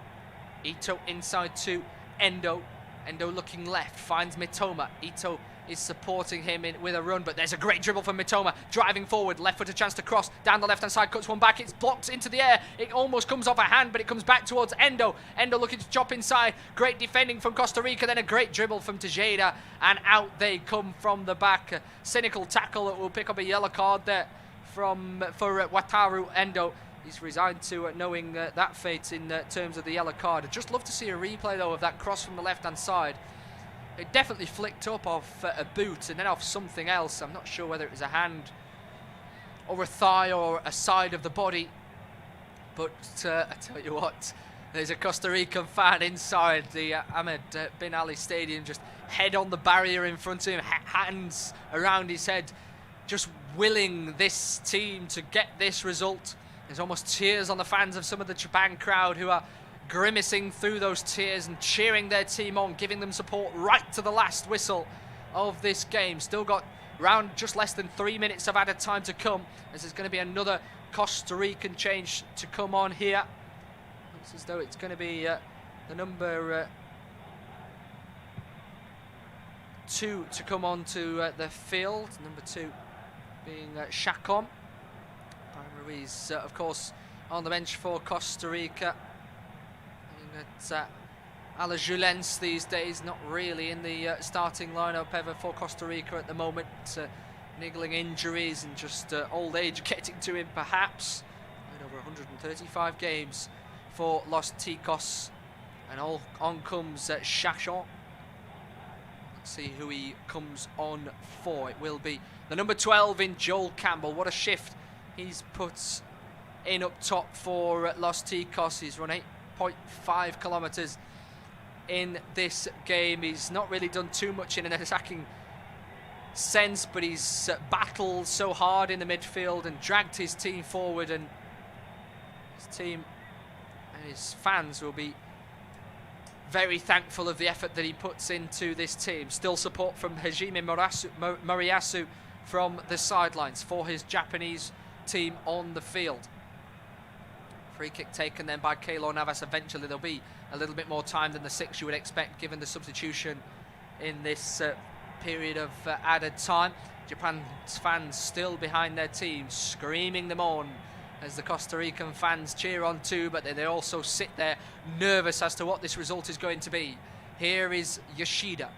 S2: Ito inside to Endo. Endo looking left, finds Mitoma. Ito is supporting him with a run, but there's a great dribble from Mitoma. Driving forward, left foot a chance to cross. Down the left-hand side, cuts one back. It's blocked into the air. It almost comes off a hand, but it comes back towards Endo. Endo looking to chop inside. Great defending from Costa Rica, then a great dribble from Tejeda, and out they come from the back. A cynical tackle that will pick up a yellow card there for Wataru Endo. He's resigned to knowing that fate in terms of the yellow card. I'd just love to see a replay though of that cross from the left-hand side. It definitely flicked up off a boot and then off something else. I'm not sure whether it was a hand or a thigh or a side of the body. But I tell you what, there's a Costa Rican fan inside the Ahmed bin Ali Stadium, just head on the barrier in front of him, hands around his head, just willing this team to get this result. There's almost tears on the fans of some of the Japan crowd who are grimacing through those tears and cheering their team on, giving them support right to the last whistle of this game. Still got around just less than 3 minutes of added time to come, as there's going to be another Costa Rican change to come on here. Looks as though it's going to be the number 2 to come on to the field. Number 2 being Chacon. Ruiz, of course, on the bench for Costa Rica. At Alajuelense these days, not really in the starting lineup ever for Costa Rica at the moment. Niggling injuries and just old age getting to him, perhaps. Played over 135 games for Los Ticos, and on comes Chacon. Let's see who he comes on for. It will be the number 12 in Joel Campbell. What a shift he's put in up top for Los Ticos. He's run 8.5 kilometers in this game. He's not really done too much in an attacking sense, but he's battled so hard in the midfield and dragged his team forward, and his team and his fans will be very thankful of the effort that he puts into this team. Still support from Hajime Moriyasu from the sidelines for his Japanese team on the field. Free kick taken then by Keylor Navas. Eventually there'll be a little bit more time than the 6 you would expect given the substitution in this period of added time. Japan's fans still behind their team, screaming them on as the Costa Rican fans cheer on too, but they also sit there nervous as to what this result is going to be. Here is Yoshida.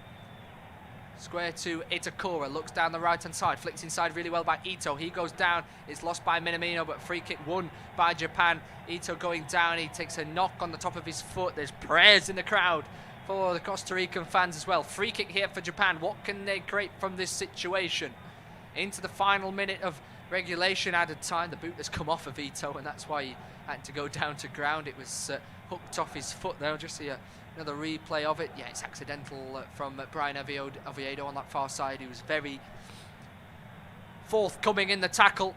S2: Square to Itakura, looks down the right-hand side, flicks inside really well by Ito. He goes down, it's lost by Minamino, but free kick won by Japan. Ito going down, he takes a knock on the top of his foot. There's prayers in the crowd for the Costa Rican fans as well. Free kick here for Japan. What can they create from this situation? Into the final minute of regulation added time. The boot has come off of Ito, and that's why he had to go down to ground. It was hooked off his foot there. Just see another replay of it. Yeah, it's accidental from Brian Oviedo on that far side. He was very forthcoming in the tackle.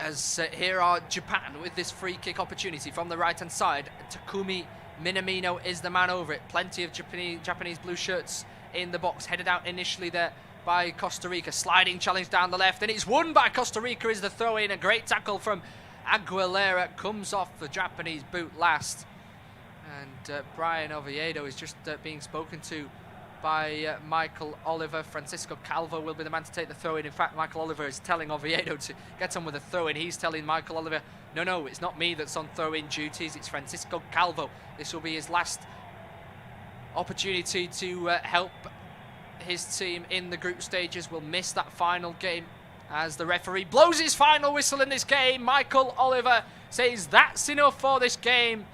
S2: As here are Japan with this free kick opportunity from the right-hand side. Takumi Minamino is the man over it. Plenty of Japanese blue shirts in the box. Headed out initially there by Costa Rica. Sliding challenge down the left, and it's won by Costa Rica is the throw-in. A great tackle from Aguilera. Comes off the Japanese boot last. And Brian Oviedo is just being spoken to by Michael Oliver. Francisco Calvo will be the man to take the throw-in. In fact, Michael Oliver is telling Oviedo to get on with the throw-in. He's telling Michael Oliver, no, it's not me that's on throw-in duties, it's Francisco Calvo. This will be his last opportunity to help his team in the group stages. Will miss that final game as the referee blows his final whistle in this game. Michael Oliver says that's enough for this game.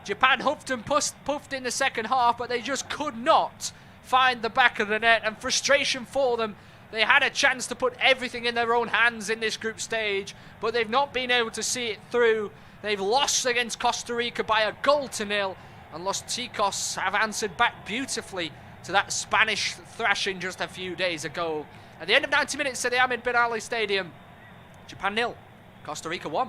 S2: Japan huffed and puffed in the second half, but they just could not find the back of the net, and frustration for them. They had a chance to put everything in their own hands in this group stage, but they've not been able to see it through. They've lost against Costa Rica by 1-0, and Los Ticos have answered back beautifully to that Spanish thrashing just a few days ago. At the end of 90 minutes at the Ahmed Ben Ali Stadium, Japan 0, Costa Rica 1.